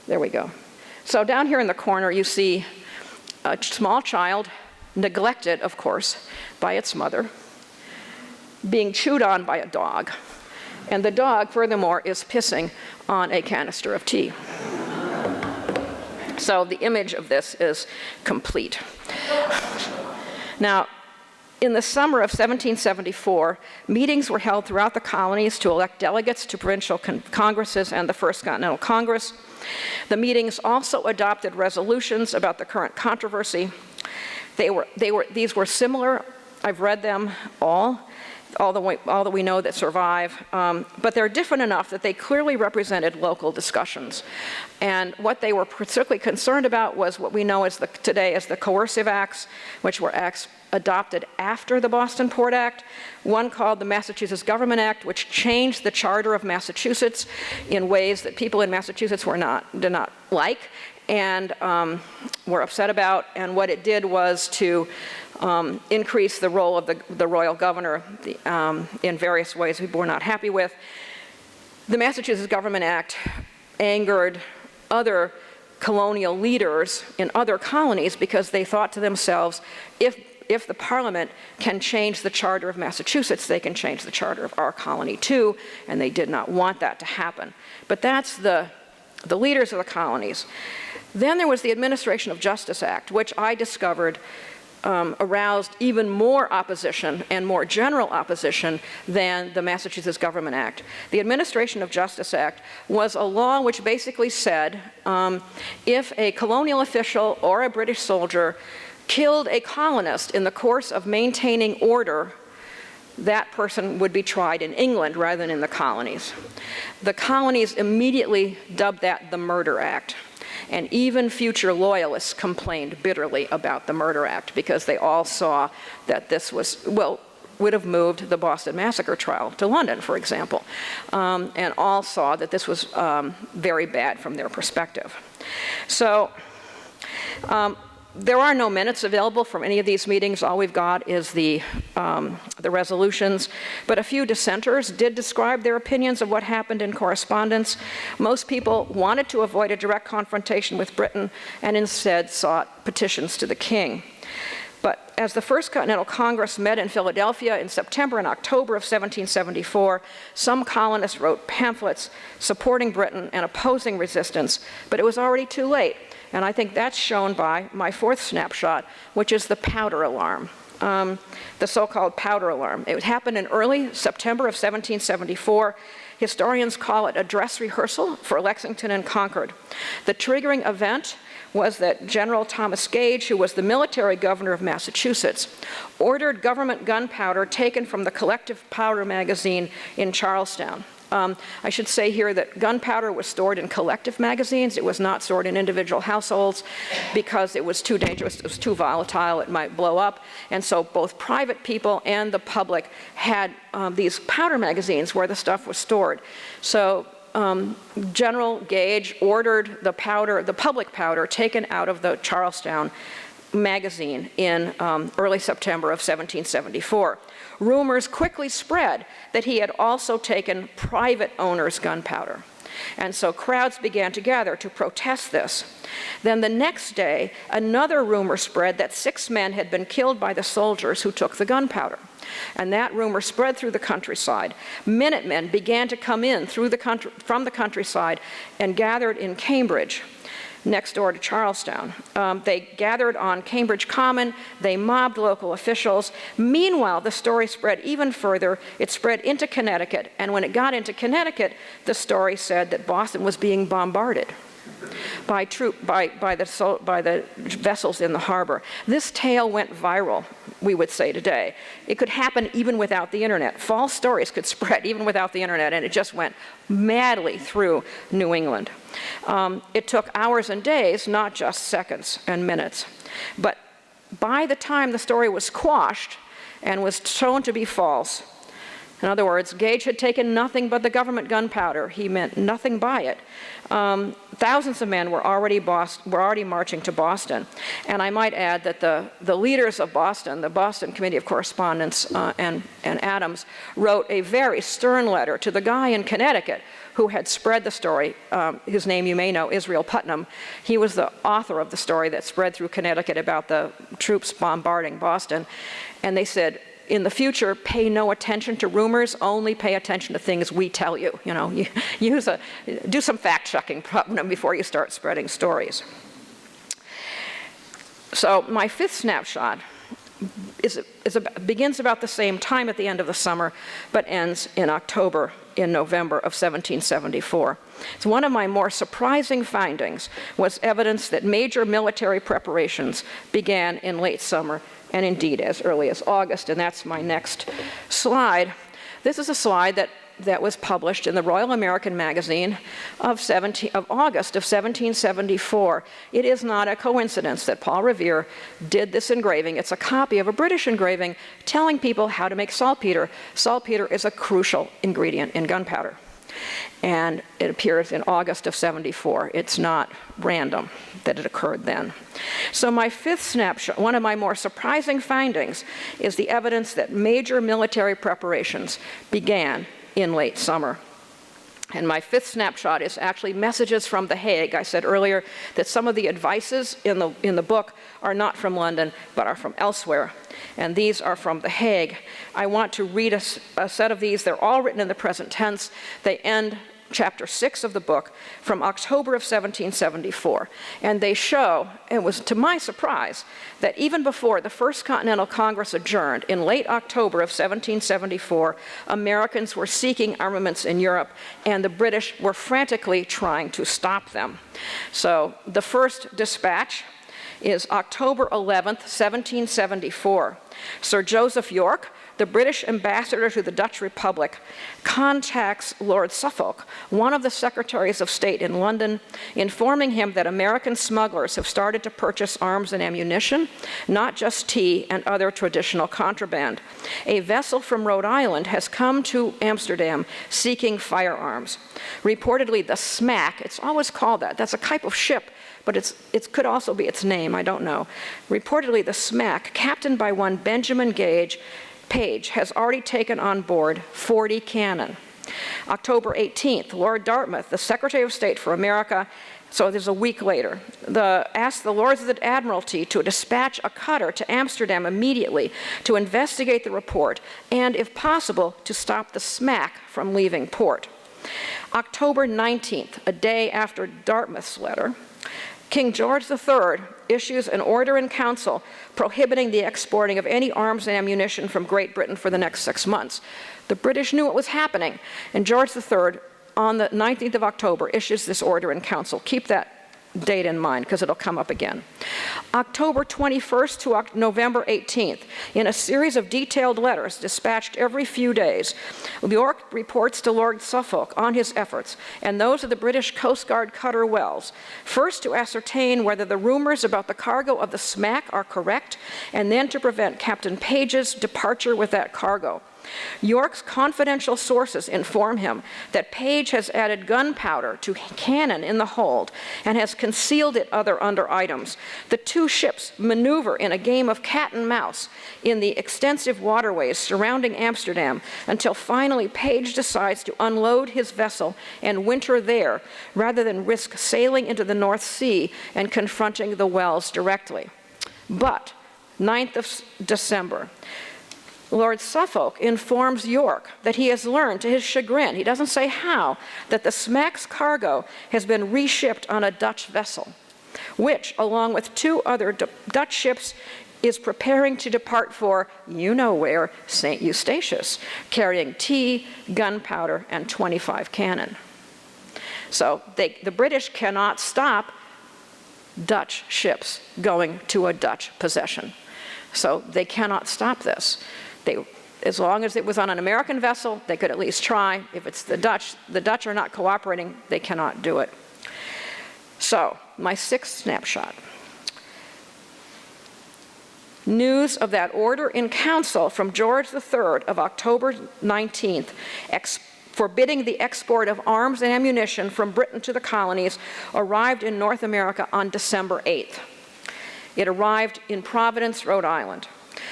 There we go. So down here in the corner, you see a small child, neglected, of course, by its mother, being chewed on by a dog. And the dog, furthermore, is pissing on a canister of tea. So the image of this is complete. Now, in the summer of 1774, meetings were held throughout the colonies to elect delegates to provincial congresses and the First Continental Congress. The meetings also adopted resolutions about the current controversy. These were similar I've read them all that we know that survive, but they're different enough that they clearly represented local discussions. And what they were particularly concerned about was what we know today as the coercive acts, which were acts adopted after the Boston Port Act. One called the Massachusetts Government Act, which changed the charter of Massachusetts in ways that people in Massachusetts did not like and were upset about. And what it did was to increase the role of the royal governor in various ways people were not happy with. The Massachusetts Government Act angered other colonial leaders in other colonies because they thought to themselves, if the Parliament can change the charter of Massachusetts, they can change the charter of our colony too, and they did not want that to happen. But that's the leaders of the colonies. Then there was the Administration of Justice Act, which I discovered aroused even more opposition and more general opposition than the Massachusetts Government Act. The Administration of Justice Act was a law which basically said if a colonial official or a British soldier killed a colonist in the course of maintaining order, that person would be tried in England rather than in the colonies. The colonies immediately dubbed that the Murder Act. And even future loyalists complained bitterly about the Murder Act because they all saw that this would have moved the Boston Massacre trial to London, for example, and all saw that this was very bad from their perspective. So there are no minutes available from any of these meetings. All we've got is the resolutions. But a few dissenters did describe their opinions of what happened in correspondence. Most people wanted to avoid a direct confrontation with Britain and instead sought petitions to the king. But as the First Continental Congress met in Philadelphia in September and October of 1774, some colonists wrote pamphlets supporting Britain and opposing resistance, but it was already too late. And I think that's shown by my fourth snapshot, which is the powder alarm, the so-called powder alarm. It happened in early September of 1774. Historians call it a dress rehearsal for Lexington and Concord. The triggering event was that General Thomas Gage, who was the military governor of Massachusetts, ordered government gunpowder taken from the collective powder magazine in Charlestown. I should say here that gunpowder was stored in collective magazines. It was not stored in individual households because it was too dangerous, it was too volatile, it might blow up. And so both private people and the public had these powder magazines where the stuff was stored. So General Gage ordered the public powder taken out of the Charlestown magazine in early September of 1774. Rumors quickly spread that he had also taken private owners' gunpowder. And so crowds began to gather to protest this. Then the next day, another rumor spread that 6 men had been killed by the soldiers who took the gunpowder. And that rumor spread through the countryside. Minutemen began to come in from the countryside and gathered in Cambridge, next door to Charlestown. They gathered on Cambridge Common. They mobbed local officials. Meanwhile, the story spread even further. It spread into Connecticut. And when it got into Connecticut, the story said that Boston was being bombarded by the vessels in the harbor. This tale went viral, we would say today. It could happen even without the internet. False stories could spread even without the internet, and it just went madly through New England. It took hours and days, not just seconds and minutes. But by the time the story was quashed and was shown to be false, in other words, Gage had taken nothing but the government gunpowder. He meant nothing by it. Thousands of men were already marching to Boston. And I might add that the leaders of Boston, the Boston Committee of Correspondence and Adams, wrote a very stern letter to the guy in Connecticut who had spread the story. His name you may know, Israel Putnam. He was the author of the story that spread through Connecticut about the troops bombarding Boston. And they said, in the future, pay no attention to rumors, only pay attention to things we tell you. You know, do some fact-checking before you start spreading stories. So my fifth snapshot begins about the same time at the end of the summer, but ends in November of 1774. So one of my more surprising findings was evidence that major military preparations began in late summer and indeed as early as August. And that's my next slide. This is a slide that was published in the Royal American Magazine of August of 1774. It is not a coincidence that Paul Revere did this engraving. It's a copy of a British engraving telling people how to make saltpeter. Saltpeter is a crucial ingredient in gunpowder. And it appears in August of 74. It's not random that it occurred then. So my fifth snapshot, one of my more surprising findings, is the evidence that major military preparations began in late summer. And my fifth snapshot is actually messages from The Hague. I said earlier that some of the advices in the book are not from London, but are from elsewhere. And these are from The Hague. I want to read a set of these. They're all written in the present tense. They end chapter 6 of the book from October of 1774. And they show, it was to my surprise, that even before the First Continental Congress adjourned in late October of 1774, Americans were seeking armaments in Europe, and the British were frantically trying to stop them. So the first dispatch is October 11th, 1774. Sir Joseph Yorke, the British ambassador to the Dutch Republic, contacts Lord Suffolk, one of the secretaries of state in London, informing him that American smugglers have started to purchase arms and ammunition, not just tea and other traditional contraband. A vessel from Rhode Island has come to Amsterdam seeking firearms. Reportedly, the smack, it's always called that, that's a type of ship, but it could also be its name, I don't know. Reportedly, the smack, captained by one Benjamin Page, has already taken on board 40 cannon. October 18th, Lord Dartmouth, the Secretary of State for America, so there's a week later, asked the Lords of the Admiralty to dispatch a cutter to Amsterdam immediately to investigate the report and, if possible, to stop the smack from leaving port. October 19th, a day after Dartmouth's letter, King George III issues an order in council prohibiting the exporting of any arms and ammunition from Great Britain for the next 6 months. The British knew what was happening, and George III, on the 19th of October, issues this order in council. Keep that date in mind, because it'll come up again. October 21st to November 18th, in a series of detailed letters dispatched every few days, Yorke reports to Lord Suffolk on his efforts, and those of the British Coast Guard cutter Wells, first to ascertain whether the rumors about the cargo of the smack are correct, and then to prevent Captain Page's departure with that cargo. Yorke's confidential sources inform him that Page has added gunpowder to cannon in the hold and has concealed it under items. The two ships maneuver in a game of cat and mouse in the extensive waterways surrounding Amsterdam until finally Page decides to unload his vessel and winter there rather than risk sailing into the North Sea and confronting the Wells directly. But 9th of December, Lord Suffolk informs Yorke that he has learned, to his chagrin, he doesn't say how, that the smack's cargo has been reshipped on a Dutch vessel, which, along with 2 other Dutch ships, is preparing to depart for, you know where, St. Eustatius, carrying tea, gunpowder, and 25 cannon. So the British cannot stop Dutch ships going to a Dutch possession. So they cannot stop this. As long as it was on an American vessel, they could at least try. If it's the Dutch are not cooperating, they cannot do it. So, my 6th snapshot. News of that order in council from George III of October 19th, forbidding the export of arms and ammunition from Britain to the colonies, arrived in North America on December 8th. It arrived in Providence, Rhode Island.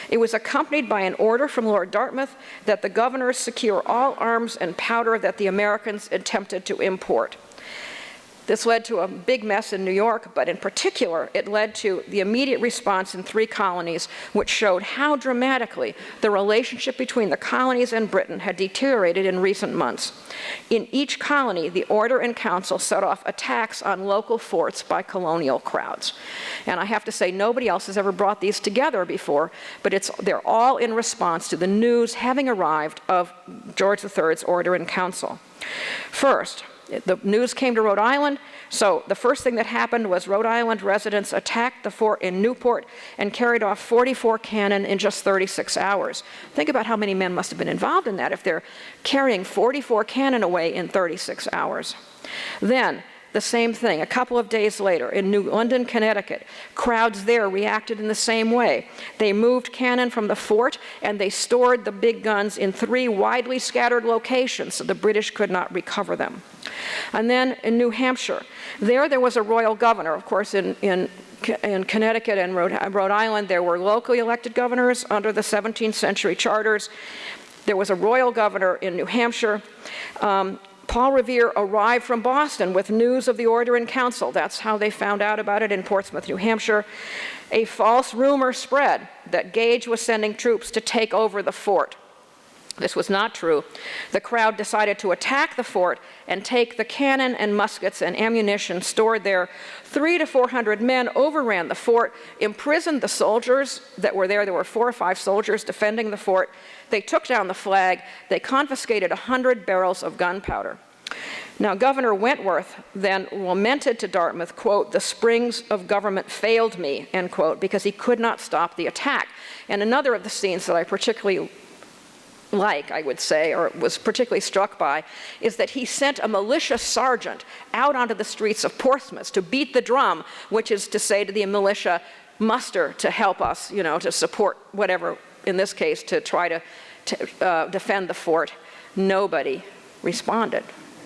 It was accompanied by an order from Lord Dartmouth that the governors secure all arms and powder that the Americans attempted to import. This led to a big mess in New York, but in particular, it led to the immediate response in 3 colonies, which showed how dramatically the relationship between the colonies and Britain had deteriorated in recent months. In each colony, the order in council set off attacks on local forts by colonial crowds. And I have to say, nobody else has ever brought these together before, but they're all in response to the news having arrived of George III's order in council. First, The news came to Rhode Island, so the first thing that happened was Rhode Island residents attacked the fort in Newport and carried off 44 cannon in just 36 hours. Think about how many men must have been involved in that if they're carrying 44 cannon away in 36 hours. Then, the same thing, a couple of days later in New London, Connecticut, crowds there reacted in the same way. They moved cannon from the fort and they stored the big guns in 3 widely scattered locations so the British could not recover them. And then in New Hampshire, there was a royal governor. Of course, in Connecticut and Rhode Island, there were locally elected governors under the 17th century charters. There was a royal governor in New Hampshire. Paul Revere arrived from Boston with news of the order in council. That's how they found out about it in Portsmouth, New Hampshire. A false rumor spread that Gage was sending troops to take over the fort. This was not true. The crowd decided to attack the fort and take the cannon and muskets and ammunition stored there. 300 to 400 men overran the fort, imprisoned the soldiers that were there. There were 4 or 5 soldiers defending the fort. They took down the flag. They confiscated 100 barrels of gunpowder. Now, Governor Wentworth then lamented to Dartmouth, quote, "The springs of government failed me," end quote, because he could not stop the attack. And another of the scenes that I particularly I would say, or was particularly struck by, is that he sent a militia sergeant out onto the streets of Portsmouth to beat the drum, which is to say to the militia, muster to help us, to support whatever, in this case, to try to defend the fort. Nobody responded.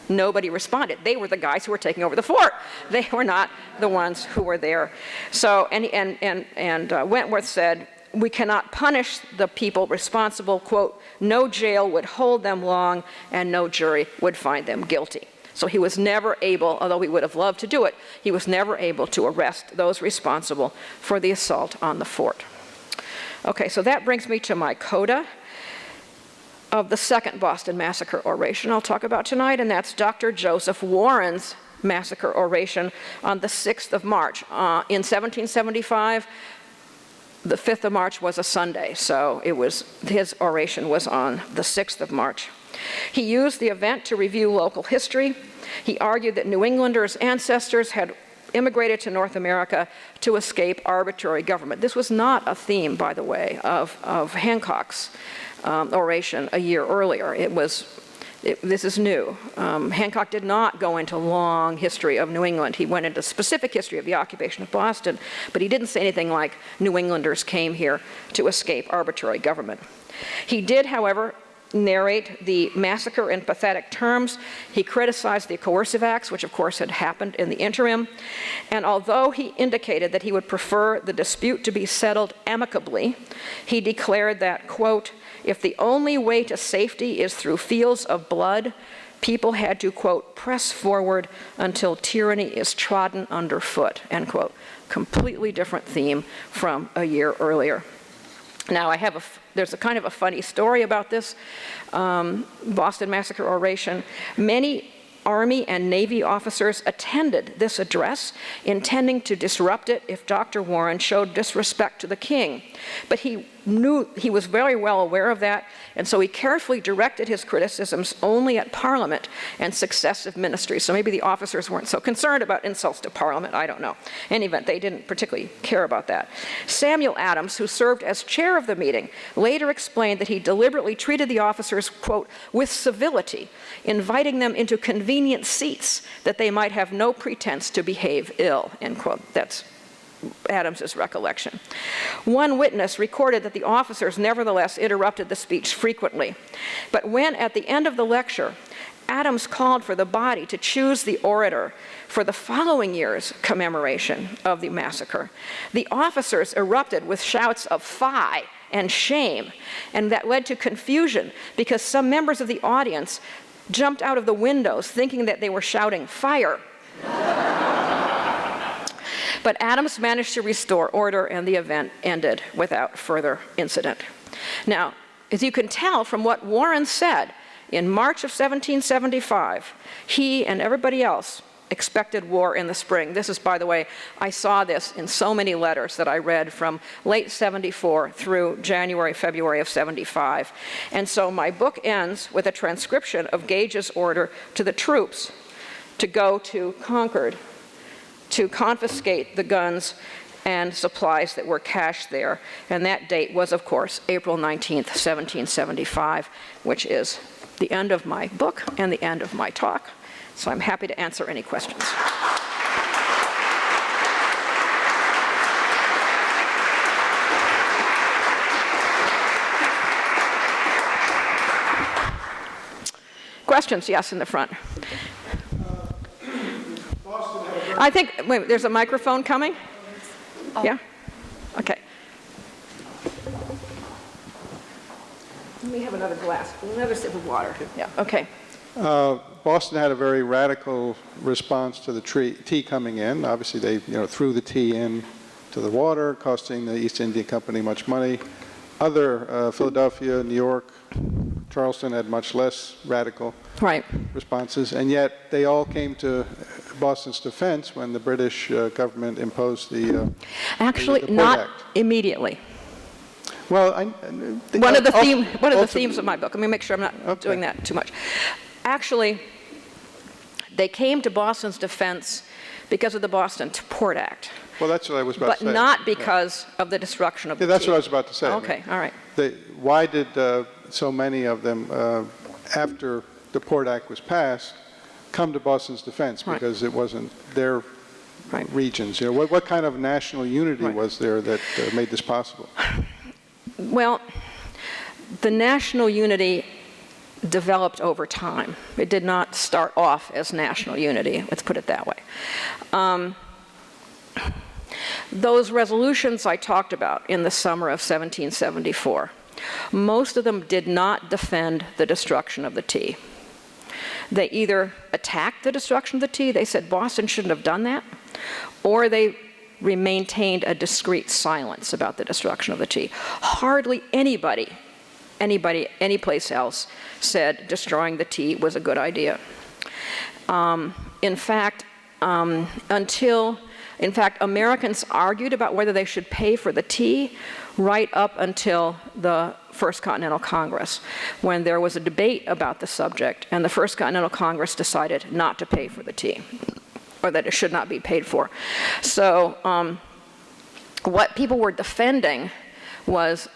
Nobody responded. They were the guys who were taking over the fort. They were not the ones who were there. So, and Wentworth said, "We cannot punish the people responsible, quote, no jail would hold them long and no jury would find them guilty." So he was never able, although we would have loved to do it, he was never able to arrest those responsible for the assault on the fort. Okay, so that brings me to my coda of the second Boston Massacre oration I'll talk about tonight, and that's Dr. Joseph Warren's massacre oration on the 6th of March. In 1775, the 5th of March was a Sunday, so his oration was on the 6th of March. He used the event to review local history. He argued that New Englanders' ancestors had immigrated to North America to escape arbitrary government. This was not a theme, by the way, of Hancock's oration a year earlier. This is new. Hancock did not go into long history of New England. He went into specific history of the occupation of Boston, but he didn't say anything like New Englanders came here to escape arbitrary government. He did, however, narrate the massacre in pathetic terms. He criticized the coercive acts, which of course had happened in the interim. And although he indicated that he would prefer the dispute to be settled amicably, he declared that, quote, "If the only way to safety is through fields of blood, people had to, quote, press forward until tyranny is trodden underfoot," end quote. Completely different theme from a year earlier. Now, there's a kind of a funny story about this Boston Massacre oration. Many Army and Navy officers attended this address, intending to disrupt it if Dr. Warren showed disrespect to the king. But he was very well aware of that, and so he carefully directed his criticisms only at Parliament and successive ministries. So maybe the officers weren't so concerned about insults to Parliament, I don't know. In any event, they didn't particularly care about that. Samuel Adams, who served as chair of the meeting, later explained that he deliberately treated the officers, quote, with civility, inviting them into convenient seats that they might have no pretense to behave ill, end quote. That's Adams's recollection. One witness recorded that the officers nevertheless interrupted the speech frequently. But when, at the end of the lecture, Adams called for the body to choose the orator for the following year's commemoration of the massacre, the officers erupted with shouts of "Fie" and "Shame," and that led to confusion because some members of the audience jumped out of the windows thinking that they were shouting "Fire." But Adams managed to restore order, and the event ended without further incident. Now, as you can tell from what Warren said, in March of 1775, he and everybody else expected war in the spring. This is, by the way, I saw this in so many letters that I read from late 74 through January, February of 75. And so my book ends with a transcription of Gage's order to the troops. to go to Concord to confiscate the guns and supplies that were cached there. And that date was, of course, April 19th, 1775, which is the end of my book and the end of my talk. So I'm happy to answer any questions. Questions? Yes, in the front. I think, wait, there's a microphone coming? Oh. Yeah? Okay. Let me have another glass, another sip of water. Yeah, okay. Boston had a very radical response to the tea coming in. Obviously, they threw the tea in to the water, costing the East India Company much money. Other, Philadelphia, New York, Charleston had much less radical responses, and yet they all came to Boston's defense when the British government imposed the Actually, the Port not Act. Immediately. Well, one of the themes of my book. Let me make sure I'm not doing that too much. Actually, they came to Boston's defense because of the Boston Port Act. Well, that's what I was about to say. But not because of the destruction of the that's tea. what I was about to say. Okay, all right. Why did so many of them, after the Port Act was passed, come to Boston's defense? Because it wasn't their regions. What kind of national unity was there that made this possible? Well, the national unity developed over time. It did not start off as national unity, let's put it that way. Those resolutions I talked about in the summer of 1774, most of them did not defend the destruction of the tea. They either attacked the destruction of the tea, they said Boston shouldn't have done that, or they maintained a discreet silence about the destruction of the tea. Hardly anybody, any place else said destroying the tea was a good idea. In fact, Americans argued about whether they should pay for the tea right up until the First Continental Congress, when there was a debate about the subject, and the First Continental Congress decided not to pay for the tea, or that it should not be paid for. So what people were defending was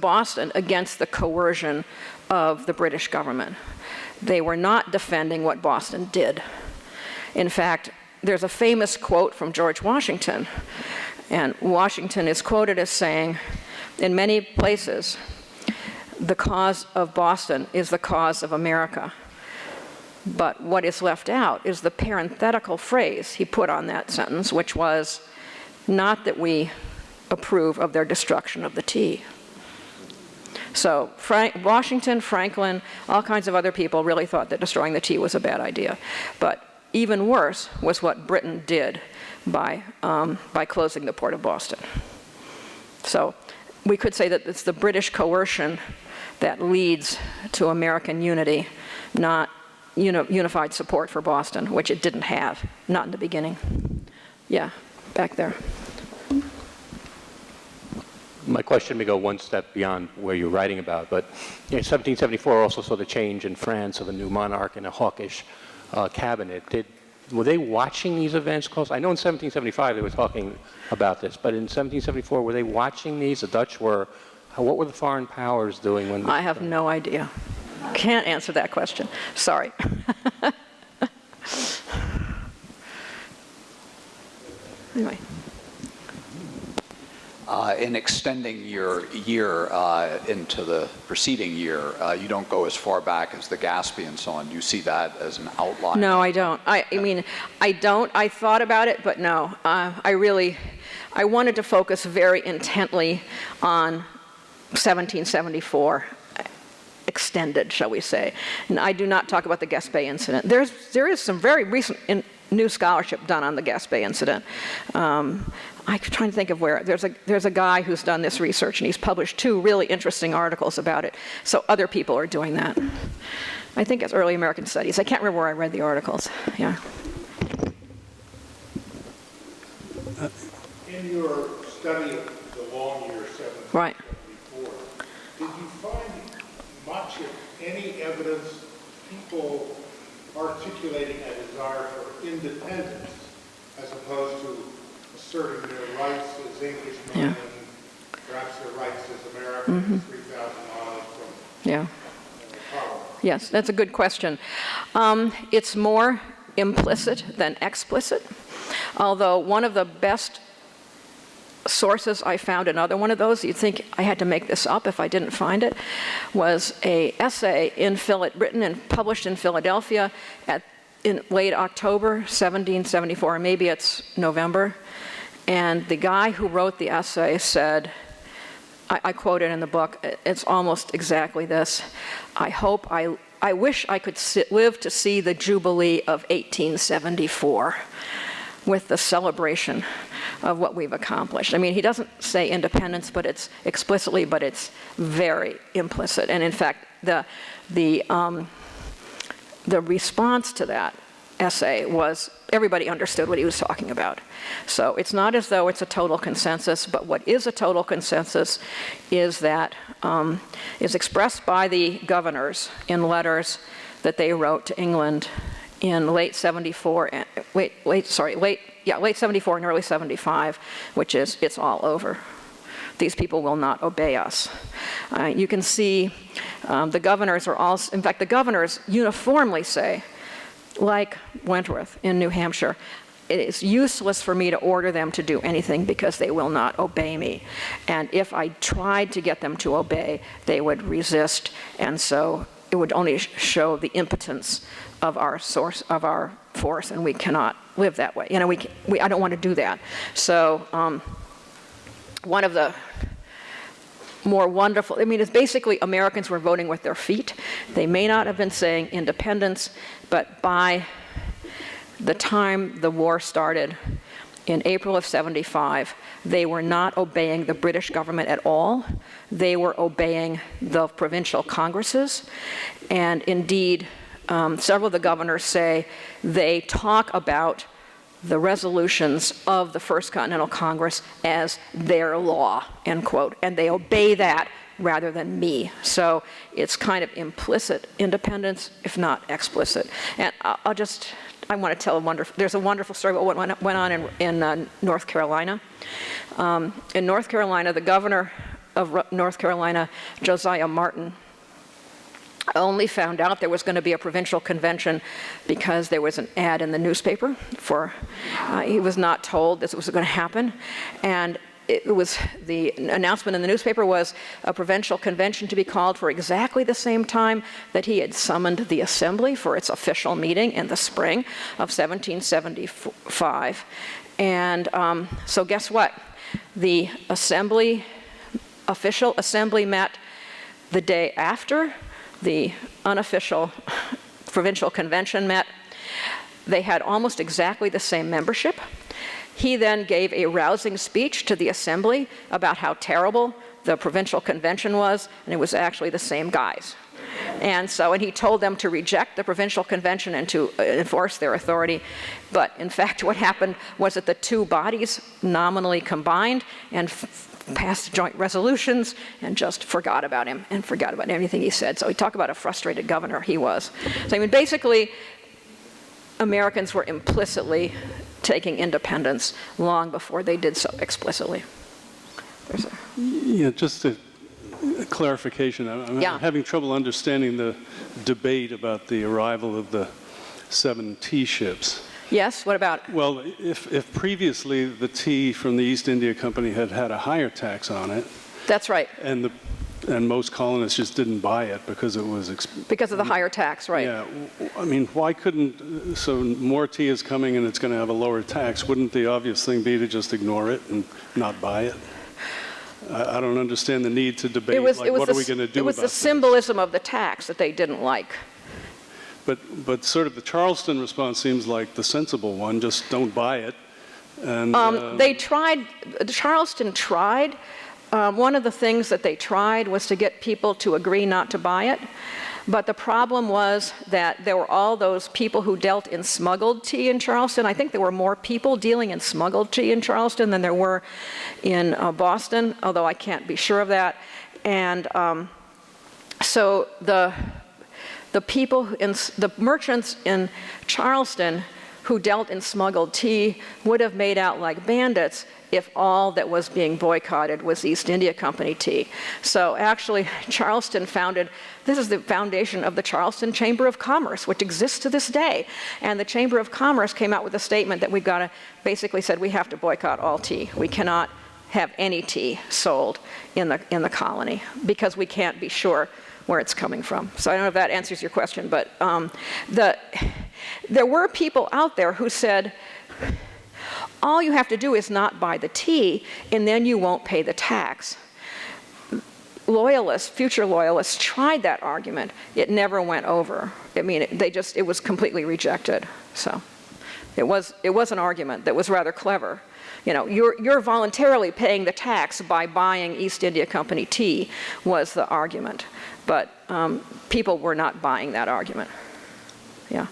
Boston against the coercion of the British government. They were not defending what Boston did. In fact, there's a famous quote from George Washington, and Washington is quoted as saying, in many places, the cause of Boston is the cause of America. But what is left out is the parenthetical phrase he put on that sentence, which was, not that we approve of their destruction of the tea. So Washington, Franklin, all kinds of other people really thought that destroying the tea was a bad idea. But even worse was what Britain did by closing the port of Boston. So we could say that it's the British coercion that leads to American unity, not unified support for Boston, which it didn't have, not in the beginning. Yeah, back there. My question may go one step beyond where you're writing about, but in 1774 also saw the change in France of a new monarch and a hawkish cabinet. Were they watching these events close? I know in 1775 they were talking about this, but in 1774 were they watching these? The Dutch were. What were the foreign powers doing when? I have no idea. Can't answer that question. Sorry. Anyway. In extending your year into the preceding year, you don't go as far back as the Gaspee and so on. Do you see that as an outline? No, I don't. I mean, I don't. I thought about it, but no. I wanted to focus very intently on 1774, extended, shall we say. And I do not talk about the Gaspee incident. There is some very recent new scholarship done on the Gaspee incident. I'm trying to think of where. There's a guy who's done this research, and he's published 2 really interesting articles about it. So other people are doing that. I think it's Early American Studies. I can't remember where I read the articles. Yeah. In your study of the long year 1774, did you find much, if any, evidence people articulating a desire for independence as opposed to asserting their rights as Englishmen Yeah. and perhaps their rights as Americans 3,000 miles from Yeah. Parliament. Yes, that's a good question. It's more implicit than explicit, although one of the best sources I found, another one of those, you'd think I had to make this up if I didn't find it, was a essay written and published in Philadelphia in late October 1774, maybe it's November, and the guy who wrote the essay said, I quote it in the book, it's almost exactly this: I wish I could live to see the Jubilee of 1874 with the celebration of what we've accomplished. I mean, he doesn't say independence, but it's explicitly, but it's very implicit. And in fact, the response to that essay was everybody understood what he was talking about. So it's not as though it's a total consensus, but what is a total consensus is that is expressed by the governors in letters that they wrote to England in late 74, late 74 and early 75, which is, it's all over. These people will not obey us. You can see the governors are also, in fact, the governors uniformly say, like Wentworth in New Hampshire, it is useless for me to order them to do anything because they will not obey me. And if I tried to get them to obey, they would resist, and so it would only show the impotence of our force, and we cannot live that way. You know, I don't want to do that. So one of the more wonderful, I mean, it's basically Americans were voting with their feet. They may not have been saying independence, but by the time the war started in April of 75, they were not obeying the British government at all. They were obeying the provincial congresses. And indeed, several of the governors say they talk about the resolutions of the First Continental Congress as their law, end quote, and they obey that rather than me. So it's kind of implicit independence, if not explicit. And I want to tell there's a wonderful story about what went on in North Carolina. In North Carolina, the governor of North Carolina, Josiah Martin, only found out there was going to be a provincial convention because there was an ad in the newspaper for, he was not told this was going to happen. And it was, the announcement in the newspaper was a provincial convention to be called for exactly the same time that he had summoned the assembly for its official meeting in the spring of 1775. And so guess what? The official assembly met the day after the unofficial provincial convention met. They had almost exactly the same membership. He then gave a rousing speech to the assembly about how terrible the provincial convention was, and it was actually the same guys. And he told them to reject the provincial convention and to enforce their authority. But in fact, what happened was that the two bodies nominally combined and passed joint resolutions and just forgot about him and forgot about anything he said. So we talk about a frustrated governor, he was. So I mean, basically, Americans were implicitly taking independence long before they did so explicitly. Yeah, just a clarification. I'm having trouble understanding the debate about the arrival of the 7 tea ships. Yes, what about? Well, if previously the tea from the East India Company had a higher tax on it. That's right. And most colonists just didn't buy it because it was because of the higher tax, right? Yeah, I mean, why couldn't, so more tea is coming and it's going to have a lower tax, wouldn't the obvious thing be to just ignore it and not buy it? I don't understand the need to debate, what are we going to do about this? It was the symbolism of the tax that they didn't like. But sort of the Charleston response seems like the sensible one, just don't buy it. And, they tried, Charleston tried. One of the things that they tried was to get people to agree not to buy it. But the problem was that there were all those people who dealt in smuggled tea in Charleston. I think there were more people dealing in smuggled tea in Charleston than there were in Boston, although I can't be sure of that. And so the merchants in Charleston who dealt in smuggled tea would have made out like bandits if all that was being boycotted was East India Company tea. So actually, Charleston this is the foundation of the Charleston Chamber of Commerce, which exists to this day. And the Chamber of Commerce came out with a statement that basically said we have to boycott all tea. We cannot have any tea sold in the colony because we can't be sure where it's coming from. So I don't know if that answers your question, but there were people out there who said, all you have to do is not buy the tea, and then you won't pay the tax. Future loyalists tried that argument. It never went over. I mean, it was completely rejected. So it was an argument that was rather clever. You know, you're voluntarily paying the tax by buying East India Company tea was the argument. But people were not buying that argument. Yeah.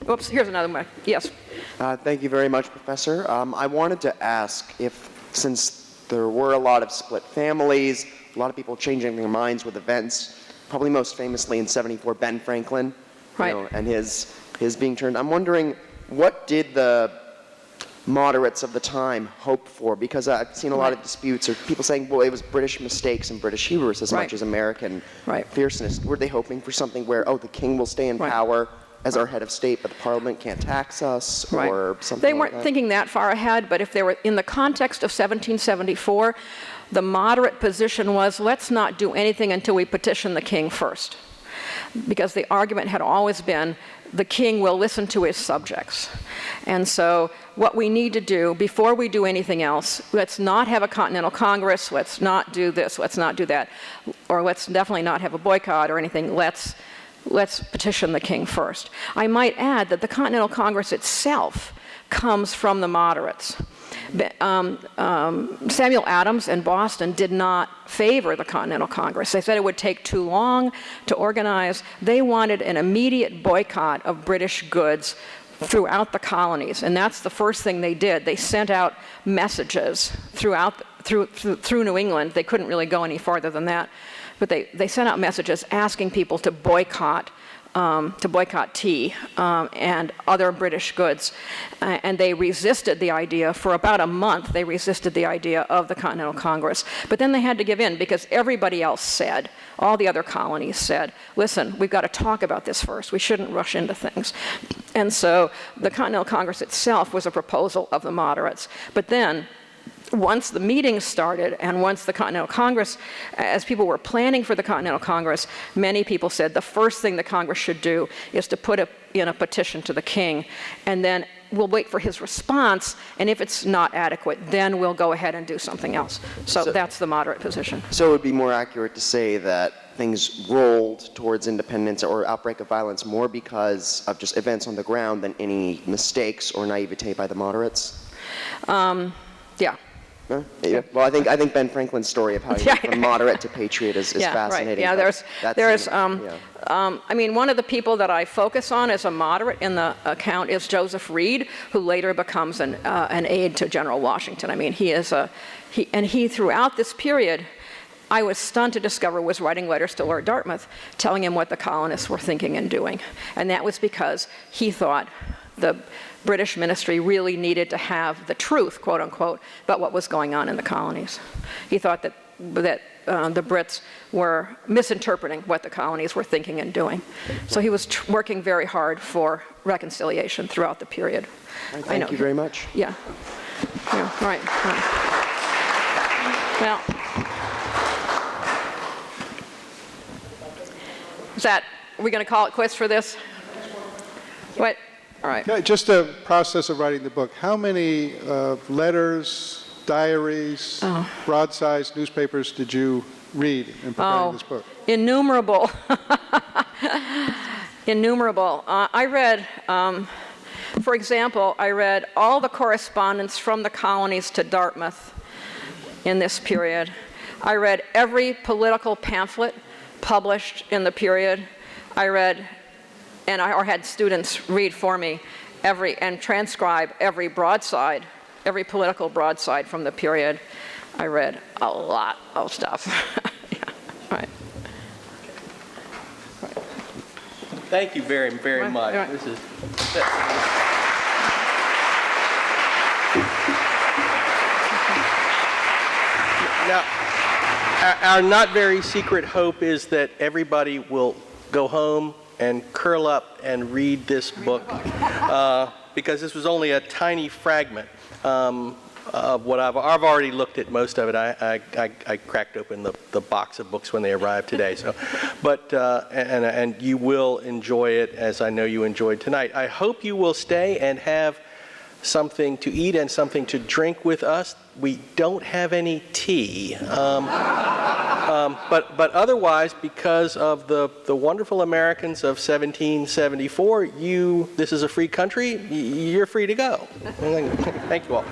Oops, here's another one. Yes. Thank you very much, Professor. I wanted to ask if, since there were a lot of split families, a lot of people changing their minds with events, probably most famously in '74, Ben Franklin, right, and his being turned. I'm wondering, what did the moderates of the time hope for? Because I've seen a lot of disputes, or people saying, well, it was British mistakes and British hubris as much as American fierceness. Were they hoping for something where, oh, the king will stay in power as our head of state, but the parliament can't tax us, or something They like weren't thinking that far ahead, but if they were in the context of 1774, the moderate position was, let's not do anything until we petition the king first. Because the argument had always been, the king will listen to his subjects. And so what we need to do, before we do anything else, let's not have a Continental Congress, let's not do this, let's not do that, or let's definitely not have a boycott or anything, let's petition the king first. I might add that the Continental Congress itself comes from the moderates. Samuel Adams in Boston did not favor the Continental Congress. They said it would take too long to organize. They wanted an immediate boycott of British goods throughout the colonies, and that's the first thing they did. They sent out messages through New England. They couldn't really go any farther than that, but they sent out messages asking people to boycott tea and other British goods. And they resisted the idea for about a month. They resisted the idea of the Continental Congress. But then they had to give in because everybody else said, all the other colonies said, listen, we've got to talk about this first. We shouldn't rush into things. And so the Continental Congress itself was a proposal of the moderates. But then, once the meetings started and once the Continental Congress, as people were planning for the Continental Congress, many people said the first thing the Congress should do is to put in a petition to the king, and then we'll wait for his response, and if it's not adequate, then we'll go ahead and do something else. So that's the moderate position. So it would be more accurate to say that things rolled towards independence or outbreak of violence more because of just events on the ground than any mistakes or naivete by the moderates? Yeah. Yeah. Well, I think Ben Franklin's story of how he went from moderate to patriot is fascinating. Right. Yeah, I mean, one of the people that I focus on as a moderate in the account is Joseph Reed, who later becomes an aide to General Washington. I mean, he throughout this period, I was stunned to discover, was writing letters to Lord Dartmouth telling him what the colonists were thinking and doing. And that was because he thought the British ministry really needed to have the truth, quote unquote, about what was going on in the colonies. He thought that the Brits were misinterpreting what the colonies were thinking and doing. So he was working very hard for reconciliation throughout the period. Thank you very much. Yeah. Right. Well, are we going to call it quits for this? What? All right. Yeah, just the process of writing the book. How many letters, diaries, broadsides, newspapers did you read in preparing this book? Innumerable. Innumerable. I read, for example, I read all the correspondence from the colonies to Dartmouth in this period. I read every political pamphlet published in the period. I read, or had students read for me and transcribe every broadside, every political broadside from the period. I read a lot of stuff. Yeah, right. Thank you very, very much. Right. This is. Now, our not very secret hope is that everybody will go home and curl up and read this book, because this was only a tiny fragment of what I've already looked at most of it. I cracked open the box of books when they arrived today. So, but and you will enjoy it as I know you enjoyed tonight. I hope you will stay and have something to eat and something to drink with us. We don't have any tea, but otherwise, because of the wonderful Americans of 1774, this is a free country. You're free to go. Thank you all.